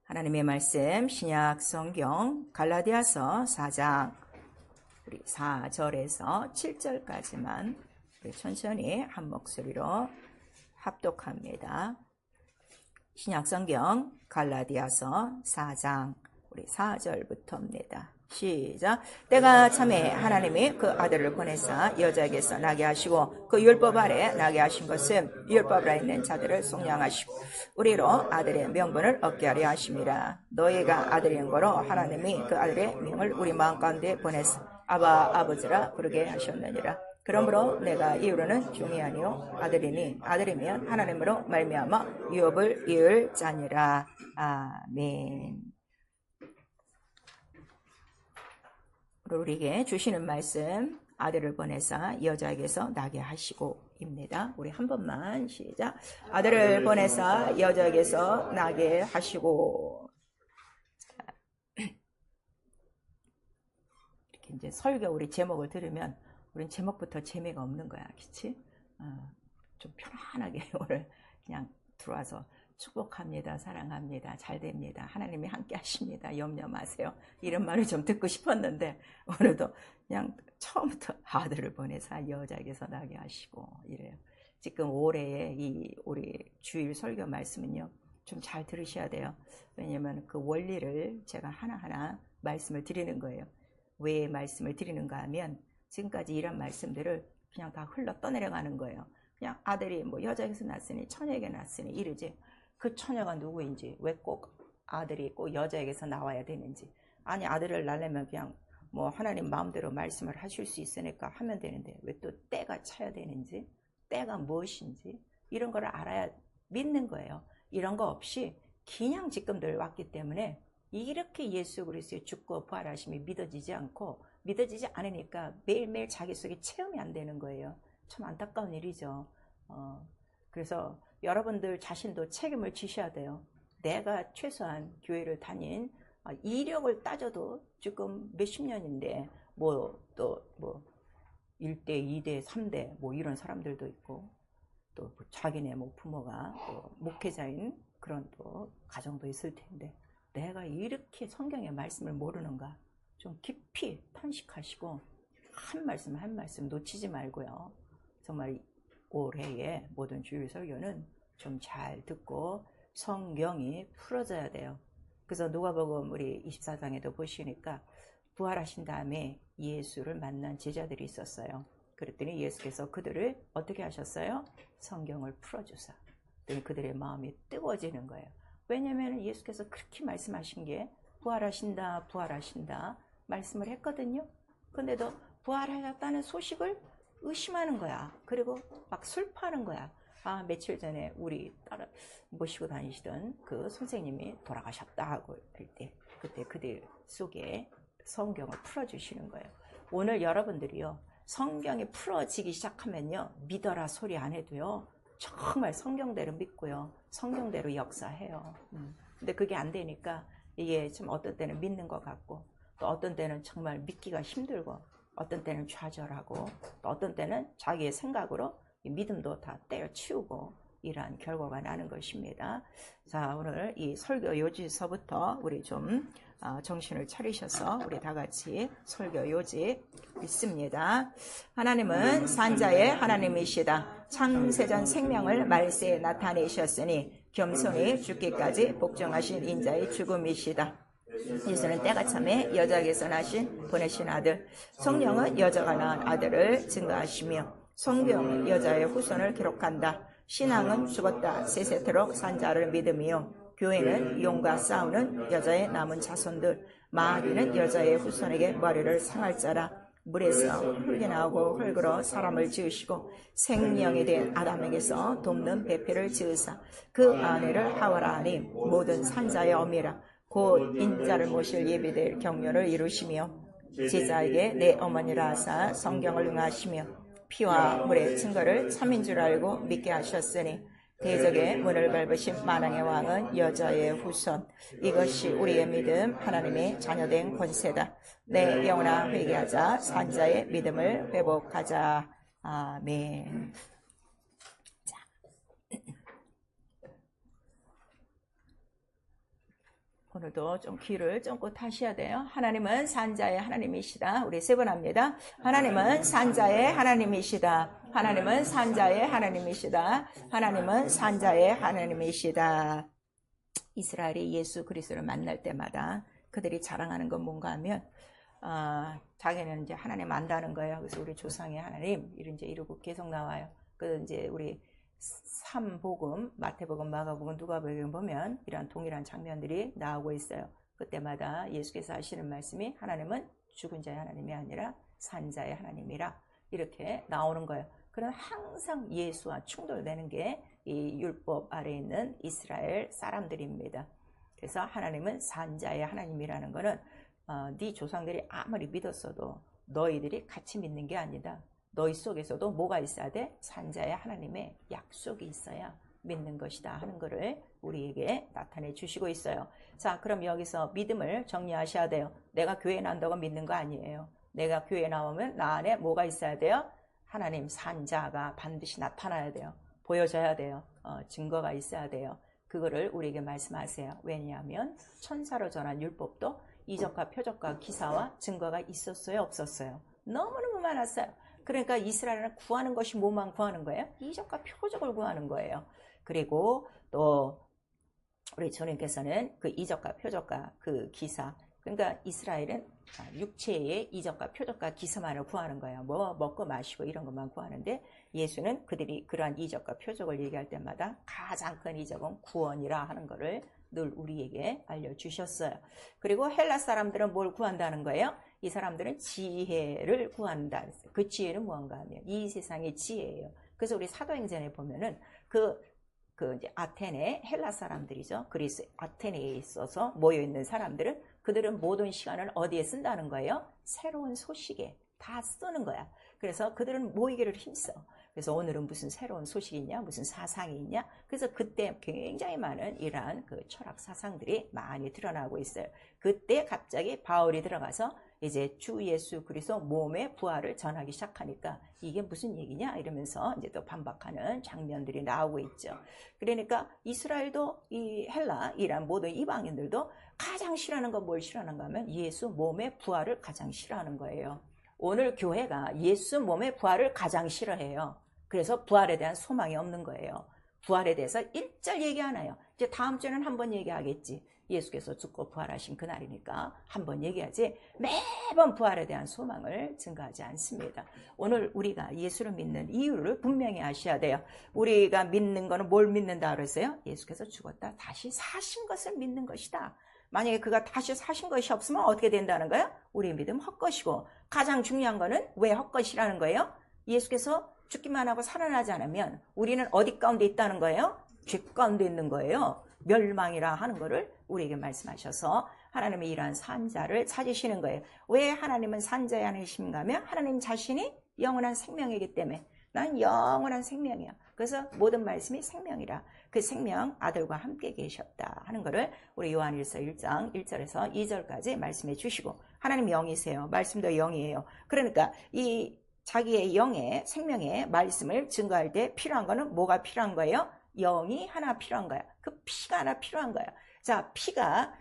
하나님의 말씀 신약 성경 갈라디아서 4장 우리 4절에서 7절까지만 우리 천천히 한 목소리로 합독합니다. 신약 성경 갈라디아서 4장 우리 4절부터입니다. 시작. 때가 참에 하나님이 그 아들을 보내사 여자에게서 나게 하시고 그 율법 아래 나게 하신 것은 율법 아래 있는 자들을 속량하시고 우리로 아들의 명분을 얻게 하려 하심이라. 너희가 아들인 거로 하나님이 그 아들의 명을 우리 마음 가운데 보내사 아바 아버지라 부르게 하셨느니라. 그러므로 내가 이후로는 종이 아니요 아들이니 아들이면 하나님으로 말미암아 유업을 이을 자니라. 아멘. 우리에게 주시는 말씀 아들을 보내사 여자에게서 나게 하시고입니다. 우리 한 번만 시작. 아들을 보내사 여자에게서 나게 하시고. 이렇게 이제 설교 우리 제목을 들으면 우린 제목부터 재미가 없는 거야, 그렇지? 좀 편안하게 오늘 그냥 들어와서 축복합니다. 사랑합니다. 잘 됩니다. 하나님이 함께 하십니다. 염려 마세요. 이런 말을 좀 듣고 싶었는데 오늘도 그냥 처음부터 아들을 보내사 여자에게서 나게 하시고 이래요. 지금 올해의 우리 주일 설교 말씀은요. 좀 잘 들으셔야 돼요. 왜냐하면 그 원리를 제가 하나하나 말씀을 드리는 거예요. 왜 말씀을 드리는가 하면 지금까지 이런 말씀들을 그냥 다 흘러 떠내려가는 거예요. 그냥 아들이 뭐 여자에게서 낳았으니 처녀에게 낳았으니 이러지. 그 처녀가 누구인지, 왜 꼭 아들이 꼭 여자에게서 나와야 되는지. 아니 아들을 낳으려면 그냥 뭐 하나님 마음대로 말씀을 하실 수 있으니까 하면 되는데 왜 또 때가 차야 되는지, 때가 무엇인지 이런 걸 알아야 믿는 거예요. 이런 거 없이 그냥 지금 늘 왔기 때문에 이렇게 예수 그리스도의 죽고 부활하심이 믿어지지 않으니까 매일매일 자기 속에 체험이 안 되는 거예요. 참 안타까운 일이죠. 그래서 여러분들 자신도 책임을 지셔야 돼요. 내가 최소한 교회를 다닌 이력을 따져도 지금 몇십 년인데 뭐 1대, 2대, 3대 뭐 이런 사람들도 있고 또 자기네 뭐 부모가 또 목회자인 그런 또 가정도 있을 텐데 내가 이렇게 성경의 말씀을 모르는가 좀 깊이 탄식하시고 한 말씀 한 말씀 놓치지 말고요. 정말 올해의 모든 주일 설교는 좀 잘 듣고 성경이 풀어져야 돼요. 그래서 누가복음 우리 24장에도 보시니까 부활하신 다음에 예수를 만난 제자들이 있었어요. 그랬더니 예수께서 그들을 어떻게 하셨어요? 성경을 풀어주사. 그랬더니 그들의 마음이 뜨거워지는 거예요. 왜냐하면 예수께서 그렇게 말씀하신 게 부활하신다 말씀을 했거든요. 근데도 부활하셨다는 소식을 의심하는 거야. 그리고 막 슬퍼하는 거야. 며칠 전에 우리 딸을 모시고 다니시던 그 선생님이 돌아가셨다 하고 할 때 그때 그들 속에 성경을 풀어주시는 거예요. 오늘 여러분들이요 성경이 풀어지기 시작하면요 믿어라 소리 안 해도요 정말 성경대로 믿고요 성경대로 역사해요. 근데 그게 안 되니까 이게 좀 어떤 때는 믿는 것 같고 또 어떤 때는 정말 믿기가 힘들고 어떤 때는 좌절하고 또 어떤 때는 자기의 생각으로 믿음도 다 때려치우고 이러한 결과가 나는 것입니다. 자, 오늘 이 설교 요지서부터 우리 좀 정신을 차리셔서 우리 다 같이 설교 요지 읽습니다. 하나님은 산자의 하나님이시다. 창세전 생명을 말세에 나타내셨으니 겸손히 죽기까지 복종하신 인자의 죽음이시다. 예수는 때가 참에 여자에게서 나신 보내신 아들, 성령은 여자가 낳은 아들을 증거하시며 성경은 여자의 후손을 기록한다. 신앙은 죽었다 세세토록 산 자를 믿음이요 교회는 용과 싸우는 여자의 남은 자손들, 마귀는 여자의 후손에게 머리를 상할 자라. 물에서 흙이 나오고 흙으로 사람을 지으시고 생명이 된 아담에게서 돕는 배필을 지으사 그 아내를 하와라 하니 모든 산자의 어미라. 곧 인자를 모실 예비될 경륜을 이루시며 제자에게 내 어머니라 하사 성경을 응하시며 피와 물의 증거를 참인 줄 알고 믿게 하셨으니 대적의 문을 밟으신 만왕의 왕은 여자의 후손. 이것이 우리의 믿음 하나님의 자녀된 권세다. 내 영혼아 회개하자. 산자의 믿음을 회복하자. 아멘. 오늘도 좀 귀를 쫑긋 하셔야 돼요. 하나님은 산자의 하나님이시다. 우리 세 번 합니다. 하나님은 산자의 하나님이시다. 하나님은 산자의 하나님이시다. 하나님은 산자의 하나님이시다. 이스라엘이 예수 그리스도를 만날 때마다 그들이 자랑하는 건 뭔가 하면 자기는 이제 하나님 안다는 거예요. 그래서 우리 조상의 하나님 이제 이러고 계속 나와요. 그 이제 우리 3복음, 마태복음, 마가복음, 누가복음 보면 이런 동일한 장면들이 나오고 있어요. 그때마다 예수께서 하시는 말씀이 하나님은 죽은 자의 하나님이 아니라 산 자의 하나님이라 이렇게 나오는 거예요. 그럼 항상 예수와 충돌되는 게 이 율법 아래에 있는 이스라엘 사람들입니다. 그래서 하나님은 산 자의 하나님이라는 거는 네 조상들이 아무리 믿었어도 너희들이 같이 믿는 게 아니다. 너희 속에서도 뭐가 있어야 돼? 산자의 하나님의 약속이 있어야 믿는 것이다 하는 것을 우리에게 나타내 주시고 있어요. 자, 그럼 여기서 믿음을 정리하셔야 돼요. 내가 교회 나온다고 믿는 거 아니에요. 내가 교회 나오면 나 안에 뭐가 있어야 돼요? 하나님 산자가 반드시 나타나야 돼요. 보여져야 돼요. 증거가 있어야 돼요. 그거를 우리에게 말씀하세요. 왜냐하면 천사로 전한 율법도 이적과 표적과 기사와 증거가 있었어요? 없었어요? 너무너무 많았어요. 그러니까 이스라엘은 구하는 것이 뭐만 구하는 거예요? 이적과 표적을 구하는 거예요. 그리고 또 우리 주님께서는 그 이적과 표적과 그 기사, 그러니까 이스라엘은 육체의 이적과 표적과 기사만을 구하는 거예요. 뭐 먹고 마시고 이런 것만 구하는데 예수는 그들이 그러한 이적과 표적을 얘기할 때마다 가장 큰 이적은 구원이라 하는 것을 늘 우리에게 알려주셨어요. 그리고 헬라 사람들은 뭘 구한다는 거예요? 이 사람들은 지혜를 구한다. 그 지혜는 무언가 하면 이 세상의 지혜예요. 그래서 우리 사도행전에 보면은 그 이제 아테네 헬라 사람들이죠. 그리스 아테네에 있어서 모여 있는 사람들은 그들은 모든 시간을 어디에 쓴다는 거예요? 새로운 소식에 다 쓰는 거야. 그래서 그들은 모이기를 힘써. 그래서 오늘은 무슨 새로운 소식이 있냐, 무슨 사상이 있냐. 그래서 그때 굉장히 많은 이러한 그 철학 사상들이 많이 드러나고 있어요. 그때 갑자기 바울이 들어가서 이제 주 예수 그리스도 몸의 부활을 전하기 시작하니까 이게 무슨 얘기냐 이러면서 이제 또 반박하는 장면들이 나오고 있죠. 그러니까 이스라엘도 이 헬라 이란 모든 이방인들도 가장 싫어하는 건 뭘 싫어하는가 하면 예수 몸의 부활을 가장 싫어하는 거예요. 오늘 교회가 예수 몸의 부활을 가장 싫어해요. 그래서 부활에 대한 소망이 없는 거예요. 부활에 대해서 일절 얘기 안 해요. 이제 다음 주에는 한번 얘기하겠지. 예수께서 죽고 부활하신 그날이니까 한번 얘기하지 매번 부활에 대한 소망을 증가하지 않습니다. 오늘 우리가 예수를 믿는 이유를 분명히 아셔야 돼요. 우리가 믿는 거는 뭘 믿는다 그랬어요? 예수께서 죽었다 다시 사신 것을 믿는 것이다. 만약에 그가 다시 사신 것이 없으면 어떻게 된다는 거예요? 우리의 믿음 헛것이고 가장 중요한 거는 왜 헛것이라는 거예요? 예수께서 죽기만 하고 살아나지 않으면 우리는 어디 가운데 있다는 거예요? 죄 가운데 있는 거예요. 멸망이라 하는 것을 우리에게 말씀하셔서 하나님의 이러한 산자를 찾으시는 거예요. 왜 하나님은 산자의 하나님이신가 하면 하나님 자신이 영원한 생명이기 때문에 난 영원한 생명이야. 그래서 모든 말씀이 생명이라. 그 생명 아들과 함께 계셨다 하는 것을 우리 요한일서 1장 1절에서 2절까지 말씀해 주시고 하나님 영이세요. 말씀도 영이에요. 그러니까 이 자기의 영의 생명의 말씀을 증거할 때 필요한 거는 뭐가 필요한 거예요? 영이 하나 필요한 거야. 그 피가 하나 필요한 거야. 자, 피가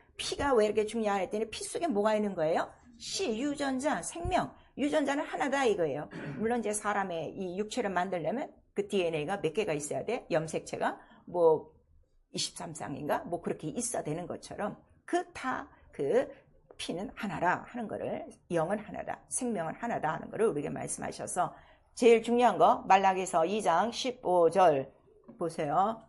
왜 이렇게 중요하냐 했더니 피 속에 뭐가 있는 거예요? 씨, 유전자, 생명. 유전자는 하나다 이거예요. 물론 이제 사람의 이 육체를 만들려면 그 DNA가 몇 개가 있어야 돼? 염색체가 뭐 23쌍인가? 뭐 그렇게 있어야 되는 것처럼 그 피는 하나라 하는 거를 영은 하나다, 생명은 하나다 하는 거를 우리에게 말씀하셔서 제일 중요한 거 말라기서 2장 15절 보세요.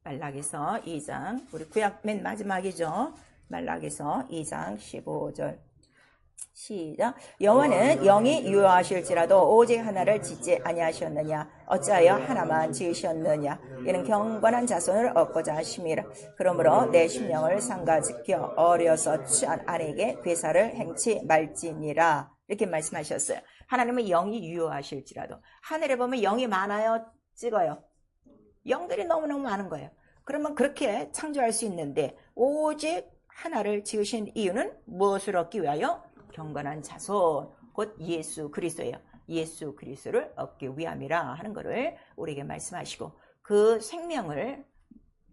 말라기서 2장 우리 구약 맨 마지막이죠. 말라기서 2장 15절 시작. 여호와는 영이 유효하실지라도 오직 하나를 짓지 아니하셨느냐? 어찌하여 하나만 지으셨느냐? 이는 경건한 자손을 얻고자 하심이라. 그러므로 내 심령을 삼가지켜 어려서 취한 아내에게 괴사를 행치 말지니라. 이렇게 말씀하셨어요. 하나님은 영이 유효하실지라도. 하늘에 보면 영이 많아요? 찍어요? 영들이 너무너무 많은 거예요. 그러면 그렇게 창조할 수 있는데 오직 하나를 지으신 이유는 무엇을 얻기 위하여? 경건한 자손, 곧 예수 그리스도예요. 예수 그리스도를 얻기 위함이라 하는 것을 우리에게 말씀하시고, 그 생명을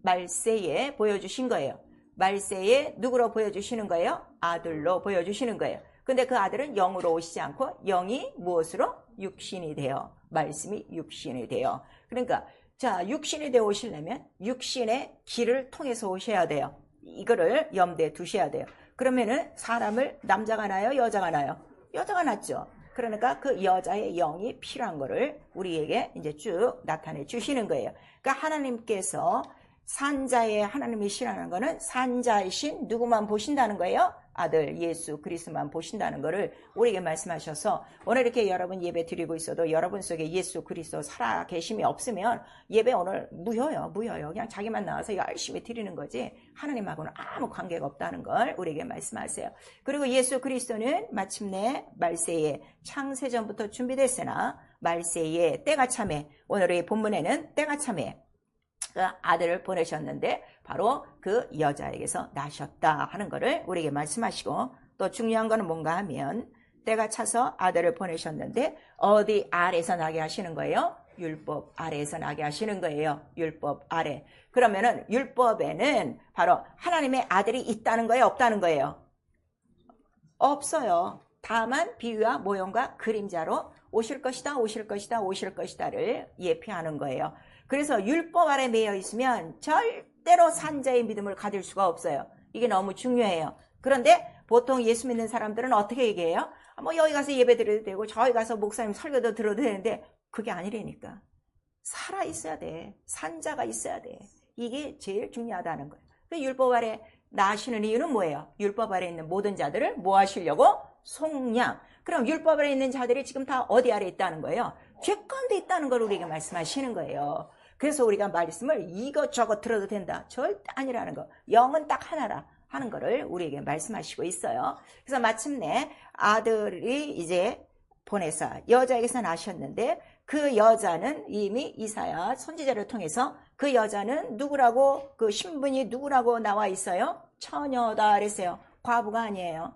말세에 보여주신 거예요. 말세에 누구로 보여주시는 거예요? 아들로 보여주시는 거예요. 근데 그 아들은 영으로 오시지 않고 영이 무엇으로? 육신이 되어, 말씀이 육신이 되어. 그러니까 자, 육신이 되어 오시려면 육신의 길을 통해서 오셔야 돼요. 이거를 염두에 두셔야 돼요. 그러면은 사람을 남자가 나요? 여자가 나요? 여자가 낳죠. 그러니까 그 여자의 영이 필요한 거를 우리에게 이제 쭉 나타내 주시는 거예요. 그러니까 하나님께서 산자의 하나님이 싫어하는 거는 산자이신 누구만 보신다는 거예요? 아들 예수 그리스도만 보신다는 거를 우리에게 말씀하셔서, 오늘 이렇게 여러분 예배 드리고 있어도 여러분 속에 예수 그리스도 살아 계심이 없으면 예배 오늘 무효요. 그냥 자기만 나와서 열심히 드리는 거지 하나님하고는 아무 관계가 없다는 걸 우리에게 말씀하세요. 그리고 예수 그리스도는 마침내 말세에 창세전부터 준비됐으나 말세에 때가 참에, 오늘의 본문에는 때가 참에 그 아들을 보내셨는데 바로 그 여자에게서 나셨다 하는 것을 우리에게 말씀하시고, 또 중요한 거는 뭔가 하면 때가 차서 아들을 보내셨는데 어디 아래에서 나게 하시는 거예요? 율법 아래에서 나게 하시는 거예요. 율법 아래. 그러면은 율법에는 바로 하나님의 아들이 있다는 거예요? 없다는 거예요? 없어요. 다만 비유와 모형과 그림자로 오실 것이다, 오실 것이다, 오실 것이다를 예표하는 거예요. 그래서 율법 아래 매여 있으면 절대로 산자의 믿음을 가질 수가 없어요. 이게 너무 중요해요. 그런데 보통 예수 믿는 사람들은 어떻게 얘기해요? 뭐 여기 가서 예배 드려도 되고 저기 가서 목사님 설교도 들어도 되는데, 그게 아니라니까. 살아 있어야 돼. 산자가 있어야 돼. 이게 제일 중요하다는 거예요. 율법 아래 나시는 이유는 뭐예요? 율법 아래 있는 모든 자들을 뭐 하시려고? 속량. 그럼 율법 아래 있는 자들이 지금 다 어디 아래 있다는 거예요? 죄 가운데 있다는 걸 우리에게 말씀하시는 거예요. 그래서 우리가 말씀을 이것저것 들어도 된다, 절대 아니라는 거, 영은 딱 하나라 하는 거를 우리에게 말씀하시고 있어요. 그래서 마침내 아들이 이제 보내서 여자에게서 나셨는데, 그 여자는 이미 이사야 선지자를 통해서 그 여자는 누구라고, 그 신분이 누구라고 나와 있어요? 처녀다 그랬어요. 과부가 아니에요.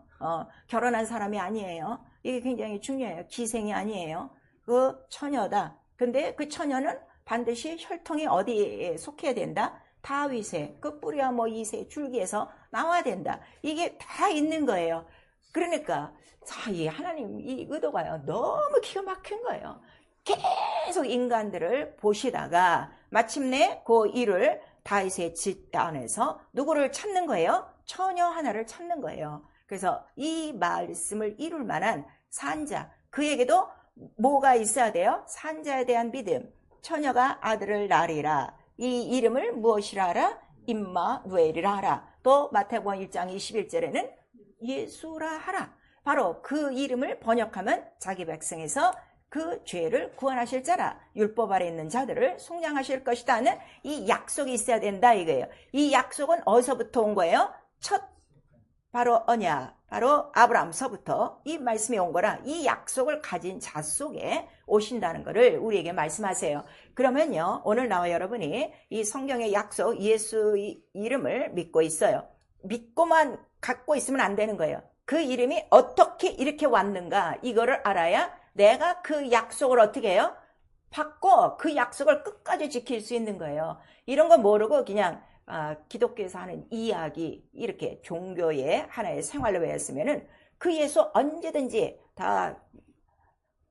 결혼한 사람이 아니에요. 이게 굉장히 중요해요. 기생이 아니에요. 그 처녀다. 근데 그 처녀는 반드시 혈통이 어디에 속해야 된다? 다윗의 그 뿌리와 뭐 이세 줄기에서 나와야 된다. 이게 다 있는 거예요. 그러니까 이 하나님 이 의도가요, 너무 기가 막힌 거예요. 계속 인간들을 보시다가 마침내 그 일을 다윗의 집 안에서 누구를 찾는 거예요? 처녀 하나를 찾는 거예요. 그래서 이 말씀을 이룰 만한 산자, 그에게도 뭐가 있어야 돼요? 산자에 대한 믿음. 처녀가 아들을 낳으리라. 이 이름을 무엇이라 하라? 임마누엘이라 하라. 또 마태복음 1장 21절에는 예수라 하라. 바로 그 이름을 번역하면 자기 백성에서 그 죄를 구원하실 자라, 율법 아래 있는 자들을 속량하실 것이다 하는 이 약속이 있어야 된다 이거예요. 이 약속은 어디서부터 온 거예요? 바로 언약, 바로 아브라함서부터 이 말씀이 온 거라, 이 약속을 가진 자 속에 오신다는 것을 우리에게 말씀하세요. 그러면요, 오늘 나와 여러분이 이 성경의 약속 예수 이름을 믿고 있어요. 믿고만 갖고 있으면 안 되는 거예요. 그 이름이 어떻게 이렇게 왔는가, 이거를 알아야 내가 그 약속을 어떻게 해요? 받고 그 약속을 끝까지 지킬 수 있는 거예요. 이런 거 모르고 그냥 기독교에서 하는 이야기, 이렇게 종교의 하나의 생활로 외웠으면은 그 예수 언제든지 다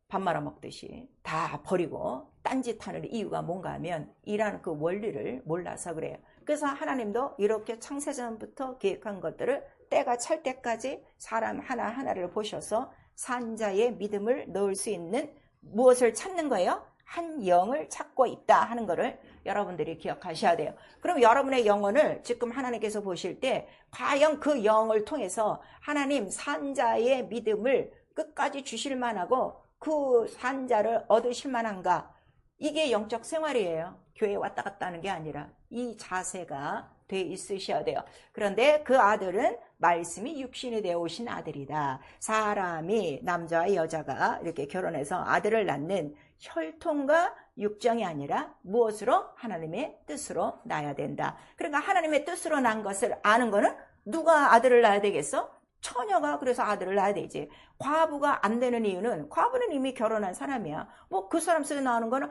밥 말아 먹듯이 다 버리고 딴짓하는 이유가 뭔가 하면 이라는 그 원리를 몰라서 그래요. 그래서 하나님도 이렇게 창세전부터 계획한 것들을 때가 찰 때까지 사람 하나하나를 보셔서 산자의 믿음을 넣을 수 있는 무엇을 찾는 거예요? 한 영을 찾고 있다 하는 것을 여러분들이 기억하셔야 돼요. 그럼 여러분의 영혼을 지금 하나님께서 보실 때 과연 그 영을 통해서 하나님 산자의 믿음을 끝까지 주실 만하고 그 산자를 얻으실 만한가? 이게 영적 생활이에요. 교회에 왔다 갔다 하는 게 아니라 이 자세가 돼 있으셔야 돼요. 그런데 그 아들은 말씀이 육신이 되어 오신 아들이다. 사람이, 남자와 여자가 이렇게 결혼해서 아들을 낳는 혈통과 육정이 아니라 무엇으로? 하나님의 뜻으로 낳아야 된다. 그러니까 하나님의 뜻으로 난 것을 아는 거는 누가 아들을 낳아야 되겠어? 처녀가 그래서 아들을 낳아야 되지. 과부가 안 되는 이유는 과부는 이미 결혼한 사람이야. 뭐 그 사람 속에 나오는 거는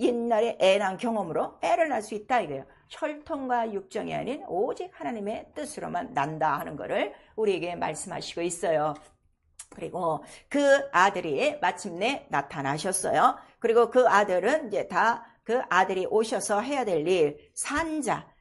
옛날에 애 낳은 경험으로 애를 낳을 수 있다 이거예요. 혈통과 육정이 아닌 오직 하나님의 뜻으로만 난다 하는 거를 우리에게 말씀하시고 있어요. 그리고 그 아들이 마침내 나타나셨어요. 그리고 그 아들은 이제 다 그 아들이 오셔서 해야 될 일,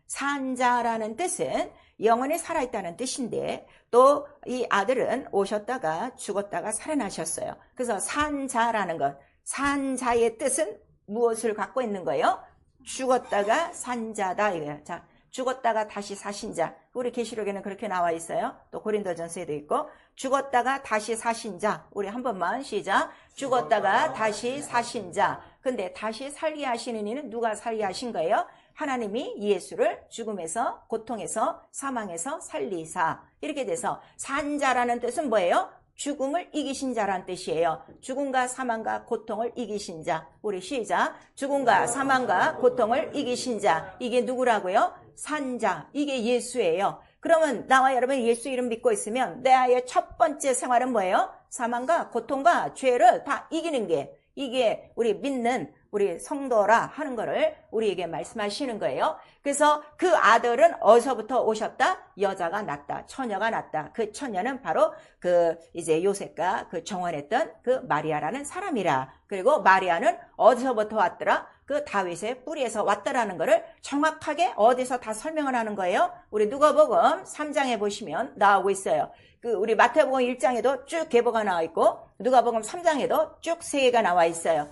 산자라는 뜻은 영원히 살아있다는 뜻인데 또 이 아들은 오셨다가 죽었다가 살아나셨어요. 그래서 산자라는 것, 산자의 뜻은 무엇을 갖고 있는 거예요? 죽었다가 산자다 이거예요. 자, 죽었다가 다시 사신 자. 우리 계시록에는 그렇게 나와 있어요. 또 고린도전서에도 있고 죽었다가 다시 사신 자. 우리 한 번만 시작. 죽었다가 다시 사신 자. 근데 다시 살게 하시는 이는 누가 살게 하신 거예요? 하나님이 예수를 죽음에서 고통에서 사망에서 살리사. 이렇게 돼서 산자라는 뜻은 뭐예요? 죽음을 이기신 자란 뜻이에요. 죽음과 사망과 고통을 이기신 자. 우리 시작. 죽음과 사망과 고통을 이기신 자. 이게 누구라고요? 산자. 이게 예수예요. 그러면 나와 여러분 예수 이름 믿고 있으면 내 아이의 첫 번째 생활은 뭐예요? 사망과 고통과 죄를 다 이기는 게 이게 우리 믿는 우리 성도라 하는 거를 우리에게 말씀하시는 거예요. 그래서 그 아들은 어디서부터 오셨다? 여자가 낳다. 처녀가 낳다. 그 처녀는 바로 그 이제 요셉과 그 정원했던 그 마리아라는 사람이라. 그리고 마리아는 어디서부터 왔더라? 그 다윗의 뿌리에서 왔다라는 거를 정확하게 어디서 다 설명을 하는 거예요. 우리 누가복음 3장에 보시면 나오고 있어요. 그 우리 마태복음 1장에도 쭉 계보가 나와 있고 누가복음 3장에도 쭉 세계가 나와 있어요.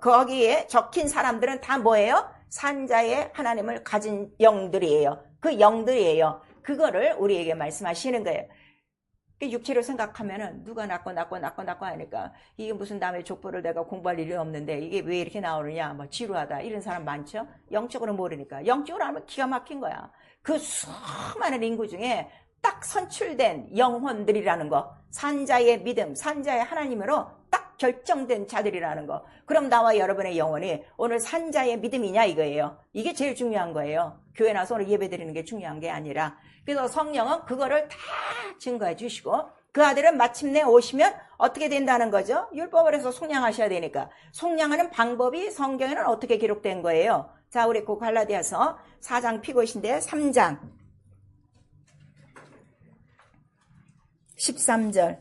거기에 적힌 사람들은 다 뭐예요? 산자의 하나님을 가진 영들이에요. 그 영들이에요. 그거를 우리에게 말씀하시는 거예요. 육체로 생각하면은 누가 낳고 하니까 이게 무슨 남의 족보를 내가 공부할 일이 없는데 이게 왜 이렇게 나오느냐 뭐 지루하다 이런 사람 많죠. 영적으로 모르니까. 영적으로 하면 기가 막힌 거야. 그 수많은 인구 중에 딱 선출된 영혼들이라는 거, 산자의 믿음, 산자의 하나님으로 딱 결정된 자들이라는 거. 그럼 나와 여러분의 영혼이 오늘 산자의 믿음이냐 이거예요. 이게 제일 중요한 거예요. 교회 나서 오늘 예배 드리는 게 중요한 게 아니라. 그래서 성령은 그거를 다 증거해 주시고 그 아들은 마침내 오시면 어떻게 된다는 거죠? 율법을 해서 속량하셔야 되니까. 속량하는 방법이 성경에는 어떻게 기록된 거예요? 자, 우리 그 갈라디아서 4장 피고 계신데 3장 13절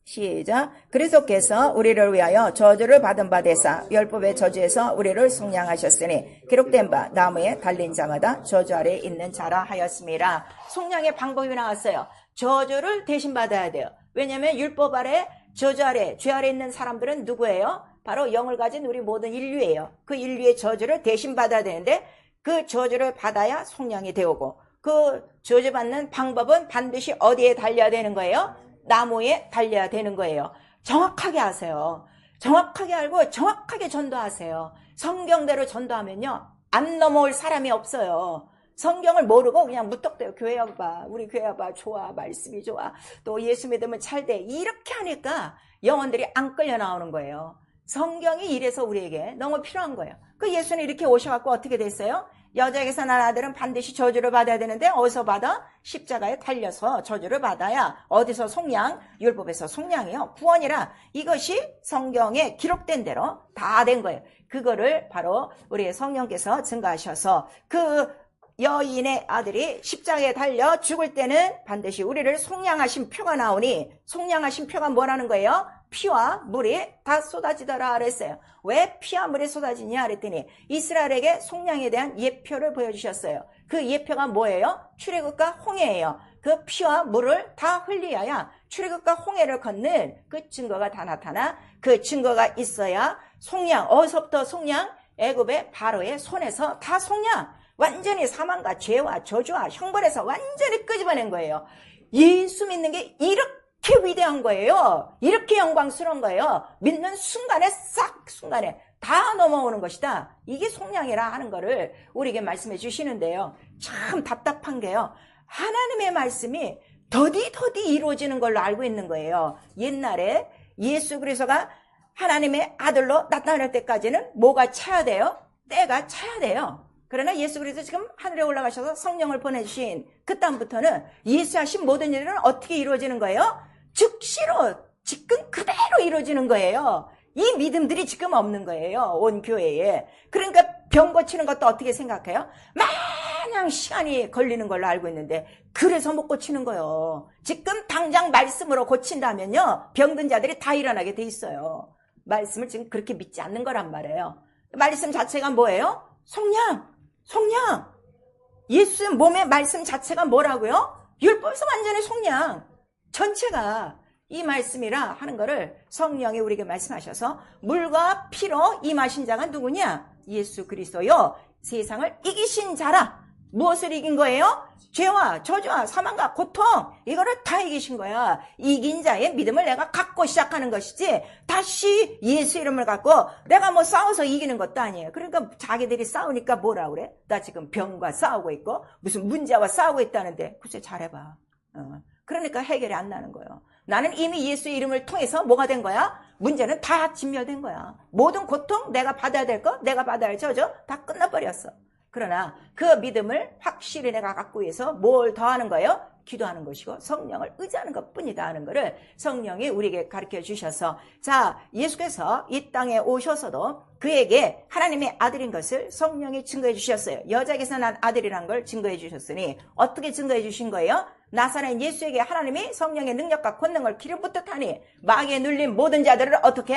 시작. 그리스도께서 우리를 위하여 저주를 받은 바 되사 율법의 저주에서 우리를 속량하셨으니 기록된 바 나무에 달린 자마다 저주 아래 있는 자라 하였습니다. 속량의 방법이 나왔어요. 저주를 대신 받아야 돼요. 왜냐하면 율법 아래 저주 아래 죄 아래 있는 사람들은 누구예요? 바로 영을 가진 우리 모든 인류예요. 그 인류의 저주를 대신 받아야 되는데 그 저주를 받아야 속량이 되오고 그 저주받는 방법은 반드시 어디에 달려야 되는 거예요? 나무에 달려야 되는 거예요. 정확하게 아세요. 정확하게 알고 정확하게 전도하세요. 성경대로 전도하면요 안 넘어올 사람이 없어요. 성경을 모르고 그냥 무턱대고 교회 와봐, 우리 교회 와봐, 좋아, 말씀이 좋아, 또 예수 믿으면 잘돼 이렇게 하니까 영혼들이 안 끌려 나오는 거예요. 성경이 이래서 우리에게 너무 필요한 거예요. 그 예수는 이렇게 오셔갖고 어떻게 됐어요? 여자에게서 난 아들은 반드시 저주를 받아야 되는데 어디서 받아? 십자가에 달려서 저주를 받아야. 어디서 속량? 율법에서 속량이요. 구원이라. 이것이 성경에 기록된 대로 다 된 거예요. 그거를 바로 우리 성령께서 증거하셔서 그 여인의 아들이 십자가에 달려 죽을 때는 반드시 우리를 속량하신 표가 나오니 속량하신 표가 뭐라는 거예요? 피와 물이 다 쏟아지더라 그랬어요. 왜 피와 물이 쏟아지냐 그랬더니 이스라엘에게 속량에 대한 예표를 보여주셨어요. 그 예표가 뭐예요? 출애굽과 홍해예요. 그 피와 물을 다 흘리어야 출애굽과 홍해를 걷는 그 증거가 다 나타나. 그 증거가 있어야 속량. 어디서부터 속량? 애굽의 바로의 손에서 다 속량. 완전히 사망과 죄와 저주와 형벌에서 완전히 끄집어낸 거예요. 예수 믿는 게 이렇게 위대한 거예요. 이렇게 영광스러운 거예요. 믿는 순간에 싹 순간에 다 넘어오는 것이다. 이게 속량이라 하는 거를 우리에게 말씀해 주시는데요. 참 답답한 게요. 하나님의 말씀이 더디 이루어지는 걸로 알고 있는 거예요. 옛날에 예수 그리스도가 하나님의 아들로 나타날 때까지는 뭐가 차야 돼요? 때가 차야 돼요. 그러나 예수 그리스도 지금 하늘에 올라가셔서 성령을 보내주신 그 다음부터는 예수 하신 모든 일은 어떻게 이루어지는 거예요? 즉시로 지금 그대로 이루어지는 거예요. 이 믿음들이 지금 없는 거예요. 온 교회에. 그러니까 병 고치는 것도 어떻게 생각해요? 마냥 시간이 걸리는 걸로 알고 있는데 그래서 못 고치는 거예요. 지금 당장 말씀으로 고친다면요, 병든 자들이 다 일어나게 돼 있어요. 말씀을 지금 그렇게 믿지 않는 거란 말이에요. 말씀 자체가 뭐예요? 성령. 예수 몸의 말씀 자체가 뭐라고요? 율법에서 완전히 성령. 전체가 이 말씀이라 하는 거를 성령이 우리에게 말씀하셔서 물과 피로 임하신 자가 누구냐? 예수 그리스도요. 세상을 이기신 자라. 무엇을 이긴 거예요? 죄와 저주와 사망과 고통, 이거를 다 이기신 거야. 이긴 자의 믿음을 내가 갖고 시작하는 것이지 다시 예수 이름을 갖고 내가 뭐 싸워서 이기는 것도 아니에요. 그러니까 자기들이 싸우니까 뭐라 그래? 나 지금 병과 싸우고 있고 무슨 문제와 싸우고 있다는데 글쎄 잘해봐. 그러니까 해결이 안 나는 거예요. 나는 이미 예수 이름을 통해서 뭐가 된 거야? 문제는 다 진멸된 거야. 모든 고통, 내가 받아야 될 거, 내가 받아야 할 저주 다 끝나버렸어. 그러나 그 믿음을 확실히 내가 갖고 위해서 뭘 더하는 거예요? 기도하는 것이고 성령을 의지하는 것뿐이다 하는 것을 성령이 우리에게 가르쳐 주셔서, 자, 예수께서 이 땅에 오셔서도 그에게 하나님의 아들인 것을 성령이 증거해 주셨어요. 여자에게서 난 아들이란 걸 증거해 주셨으니 어떻게 증거해 주신 거예요? 나사렛 예수에게 하나님이 성령의 능력과 권능을 기름 붓듯하니 마귀에 눌린 모든 자들을 어떻게?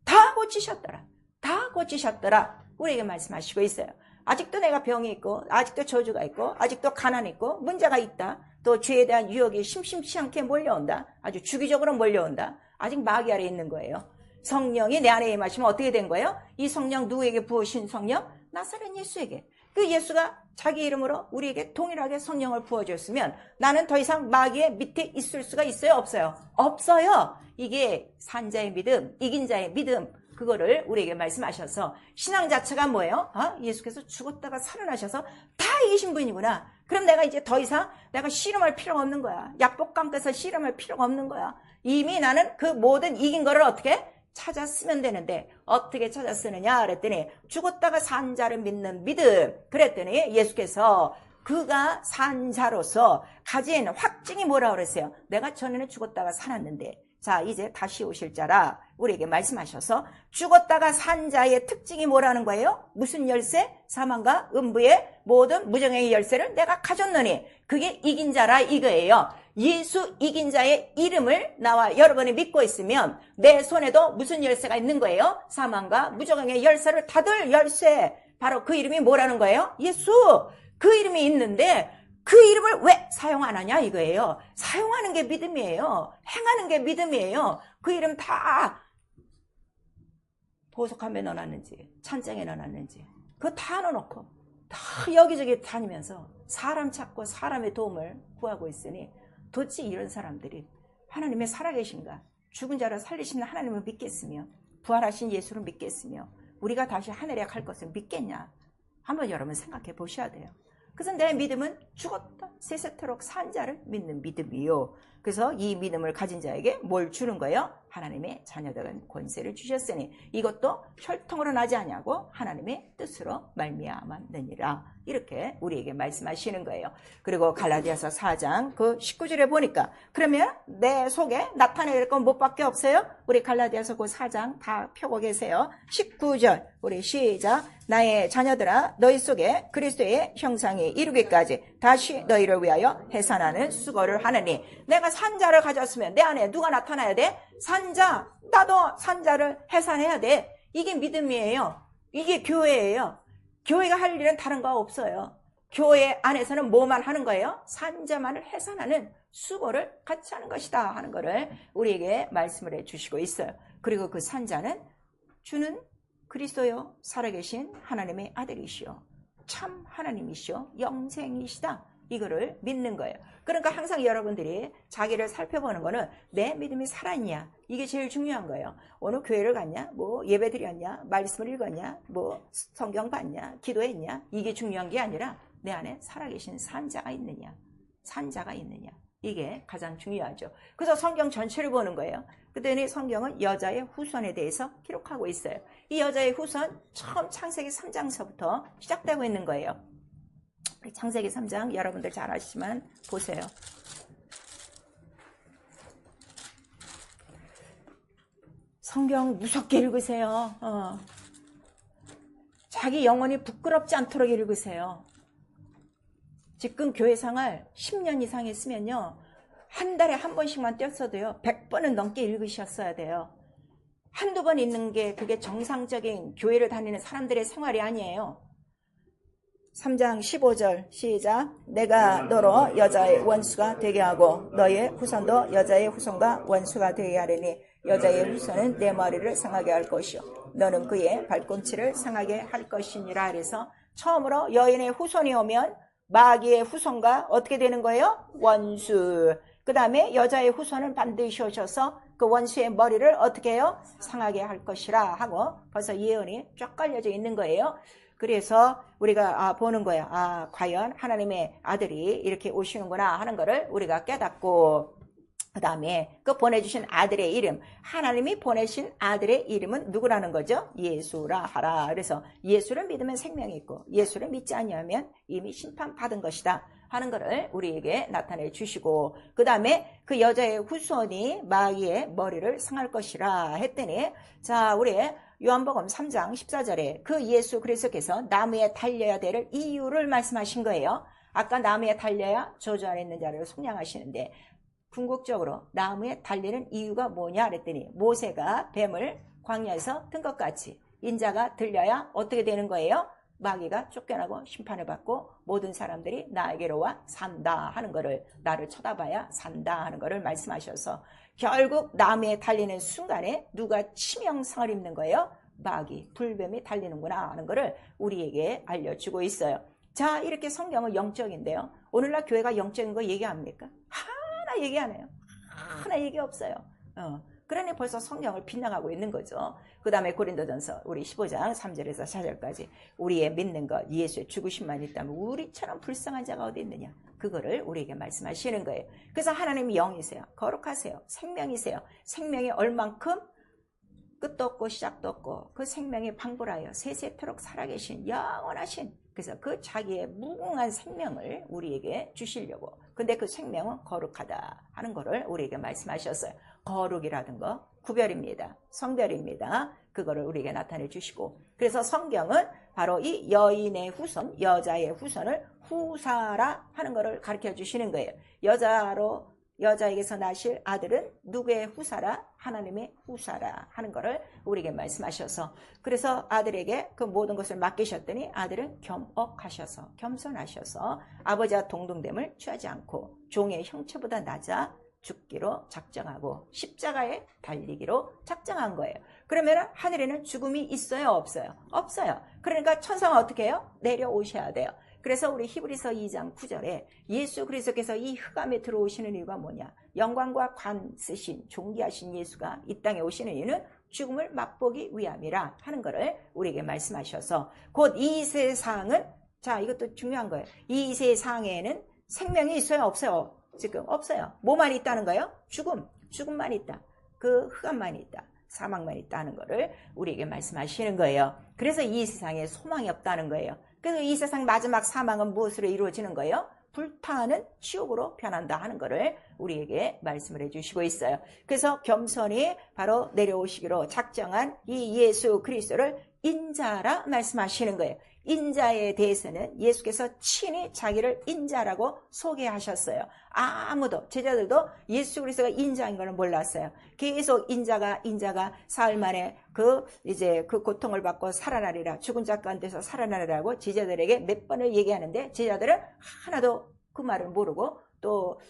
다 고치셨더라. 다 고치셨더라. 우리에게 말씀하시고 있어요. 아직도 내가 병이 있고 아직도 저주가 있고 아직도 가난이 있고 문제가 있다. 또 죄에 대한 유혹이 심심치 않게 몰려온다. 아주 주기적으로 몰려온다. 아직 마귀 아래에 있는 거예요. 성령이 내 안에 임하시면 어떻게 된 거예요? 이 성령 누구에게 부으신 성령? 나사렛 예수에게. 그 예수가 자기 이름으로 우리에게 동일하게 성령을 부어줬으면 나는 더 이상 마귀의 밑에 있을 수가 있어요? 없어요? 없어요. 이게 산자의 믿음, 이긴 자의 믿음, 그거를 우리에게 말씀하셔서 신앙 자체가 뭐예요? 예수께서 죽었다가 살아나셔서 다 이기신 분이구나. 그럼 내가 이제 더 이상 내가 씨름할 필요가 없는 거야. 약복강께서 씨름할 필요가 없는 거야. 이미 나는 그 모든 이긴 거를 어떻게? 찾아 쓰면 되는데 어떻게 찾아 쓰느냐 그랬더니 죽었다가 산 자를 믿는 믿음. 그랬더니 예수께서 그가 산 자로서 가진 확증이 뭐라고 그랬어요? 내가 전에는 죽었다가 살았는데 자, 이제 다시 오실 자라 우리에게 말씀하셔서 죽었다가 산 자의 특징이 뭐라는 거예요? 무슨 열쇠? 사망과 음부의 모든 무정행의 열쇠를 내가 가졌느니 그게 이긴 자라 이거예요. 예수 이긴 자의 이름을 나와 여러분이 믿고 있으면 내 손에도 무슨 열쇠가 있는 거예요? 사망과 무정행의 열쇠를 닫을 열쇠. 바로 그 이름이 뭐라는 거예요? 예수. 그 이름이 있는데 그 이름을 왜 사용 안 하냐 이거예요. 사용하는 게 믿음이에요. 행하는 게 믿음이에요. 그 이름 다 보석함에 넣어놨는지 찬장에 넣어놨는지 그거 다 넣어놓고 다 여기저기 다니면서 사람 찾고 사람의 도움을 구하고 있으니 도대체 이런 사람들이 하나님의 살아계신가, 죽은 자를 살리시는 하나님을 믿겠으며 부활하신 예수를 믿겠으며 우리가 다시 하늘에 갈 것을 믿겠냐, 한번 여러분 생각해 보셔야 돼요. 그래서 내 믿음은 죽었다 세세토록 산 자를 믿는 믿음이요. 그래서 이 믿음을 가진 자에게 뭘 주는 거예요? 하나님의 자녀들은 권세를 주셨으니 이것도 혈통으로 나지 아니하고 하나님의 뜻으로 말미암았느니라. 이렇게 우리에게 말씀하시는 거예요. 그리고 갈라디아서 4장 그 19절에 보니까 그러면 내 속에 나타내야 될 건 뭐밖에 없어요? 우리 갈라디아서 그 4장 다 펴고 계세요. 19절 우리 시작. 나의 자녀들아 너희 속에 그리스도의 형상이 이루기까지 다시 너희를 위하여 해산하는 수고를 하느니. 내가 산자를 가졌으면 내 안에 누가 나타나야 돼? 산자. 나도 산자를 해산해야 돼. 이게 믿음이에요. 이게 교회예요. 교회가 할 일은 다른 거 없어요. 교회 안에서는 뭐만 하는 거예요? 산자만을 해산하는 수고를 같이 하는 것이다 하는 거를 우리에게 말씀을 해주시고 있어요. 그리고 그 산자는 주는 그리스도요 살아계신 하나님의 아들이시오, 참 하나님이시오, 영생이시다, 이거를 믿는 거예요. 그러니까 항상 여러분들이 자기를 살펴보는 거는 내 믿음이 살았냐, 이게 제일 중요한 거예요. 오늘 교회를 갔냐, 뭐 예배 드렸냐, 말씀을 읽었냐, 뭐 성경 봤냐, 기도했냐, 이게 중요한 게 아니라 내 안에 살아계신 산자가 있느냐, 산자가 있느냐, 이게 가장 중요하죠. 그래서 성경 전체를 보는 거예요. 그랬더니 성경은 여자의 후손에 대해서 기록하고 있어요. 이 여자의 후손 처음 창세기 3장서부터 시작되고 있는 거예요. 창세기 3장 여러분들 잘 아시지만 보세요. 성경 무섭게 읽으세요. 자기 영혼이 부끄럽지 않도록 읽으세요. 지금 교회 생활 10년 이상 했으면요, 한 달에 한 번씩만 떼었어도요 100번은 넘게 읽으셨어야 돼요. 한두 번 읽는 게 그게 정상적인 교회를 다니는 사람들의 생활이 아니에요. 3장 15절 시작. 내가 너로 여자의 원수가 되게 하고 너의 후손도 여자의 후손과 원수가 되게 하리니 여자의 후손은 내 머리를 상하게 할 것이요 너는 그의 발꿈치를 상하게 할 것이니라. 그래서 처음으로 여인의 후손이 오면 마귀의 후손과 어떻게 되는 거예요? 원수. 그 다음에 여자의 후손은 반드시 오셔서 그 원수의 머리를 어떻게 해요? 상하게 할 것이라 하고 벌써 예언이 쫙 깔려져 있는 거예요. 그래서 우리가 보는 거예요. 과연 하나님의 아들이 이렇게 오시는구나 하는 거를 우리가 깨닫고, 그 다음에 그 보내주신 아들의 이름, 하나님이 보내신 아들의 이름은 누구라는 거죠? 예수라 하라. 그래서 예수를 믿으면 생명이 있고 예수를 믿지 않으면 이미 심판받은 것이다 하는 것을 우리에게 나타내 주시고, 그 다음에 그 여자의 후손이 마귀의 머리를 상할 것이라 했더니, 자, 우리 요한복음 3장 14절에 그 예수 그리스도께서 나무에 달려야 될 이유를 말씀하신 거예요. 아까 나무에 달려야 저주 안에 있는 자를 속량하시는데, 궁극적으로 나무에 달리는 이유가 뭐냐 그랬더니, 모세가 뱀을 광야에서 든 것 같이 인자가 들려야 어떻게 되는 거예요? 마귀가 쫓겨나고 심판을 받고 모든 사람들이 나에게로 와 산다 하는 거를, 나를 쳐다봐야 산다 하는 거를 말씀하셔서 결국 나무에 달리는 순간에 누가 치명상을 입는 거예요? 마귀, 불뱀이 달리는구나 하는 거를 우리에게 알려주고 있어요. 자, 이렇게 성경은 영적인데요, 오늘날 교회가 영적인 거 얘기합니까? 하나 얘기 안 해요. 하나 얘기 없어요. 그러니 벌써 성경을 빗나가고 있는 거죠. 그 다음에 고린도전서 우리 15장 3절에서 4절까지 우리의 믿는 것, 예수의 죽으심만 있다면 우리처럼 불쌍한 자가 어디 있느냐, 그거를 우리에게 말씀하시는 거예요. 그래서 하나님이 영이세요. 거룩하세요. 생명이세요. 생명이 얼만큼 끝도 없고 시작도 없고 그 생명이 방불하여 세세토록 살아계신 영원하신, 그래서 그 자기의 무궁한 생명을 우리에게 주시려고, 근데 그 생명은 거룩하다 하는 거를 우리에게 말씀하셨어요. 거룩이라는 거 구별입니다. 성별입니다. 그거를 우리에게 나타내 주시고, 그래서 성경은 바로 이 여인의 후손, 여자의 후손을 후사라 하는 거를 가르쳐 주시는 거예요. 여자에게서 나실 아들은 누구의 후사라? 하나님의 후사라 하는 거를 우리에게 말씀하셔서, 그래서 아들에게 그 모든 것을 맡기셨더니 아들은 겸업하셔서, 겸손하셔서 아버지와 동등됨을 취하지 않고 종의 형체보다 낮아 죽기로 작정하고 십자가에 달리기로 작정한 거예요. 그러면 하늘에는 죽음이 있어요, 없어요? 없어요. 그러니까 천사가 어떻게 해요? 내려오셔야 돼요. 그래서 우리 히브리서 2장 9절에 예수 그리스도께서 이 흑암에 들어오시는 이유가 뭐냐, 영광과 관 쓰신 존귀하신 예수가 이 땅에 오시는 이유는 죽음을 맛보기 위함이라 하는 것을 우리에게 말씀하셔서, 곧 이 세상은, 자, 이것도 중요한 거예요. 이 세상에는 생명이 있어요, 없어요? 지금 없어요. 뭐만 있다는 거예요? 죽음만 있다. 그 흑암만 있다. 사망만 있다는 거를 우리에게 말씀하시는 거예요. 그래서 이 세상에 소망이 없다는 거예요. 그래서 이 세상 마지막 사망은 무엇으로 이루어지는 거예요? 불타는 지옥으로 변한다 하는 거를 우리에게 말씀을 해주시고 있어요. 그래서 겸손히 바로 내려오시기로 작정한 이 예수 그리스도를 인자라 말씀하시는 거예요. 인자에 대해서는 예수께서 친히 자기를 인자라고 소개하셨어요. 아무도, 제자들도 예수 그리스도가 인자인 걸 몰랐어요. 계속 인자가 사흘 만에 그 고통을 받고 살아나리라, 죽은 자 가운데서 살아나리라고 제자들에게 몇 번을 얘기하는데 제자들은 하나도 그 말을 모르고 또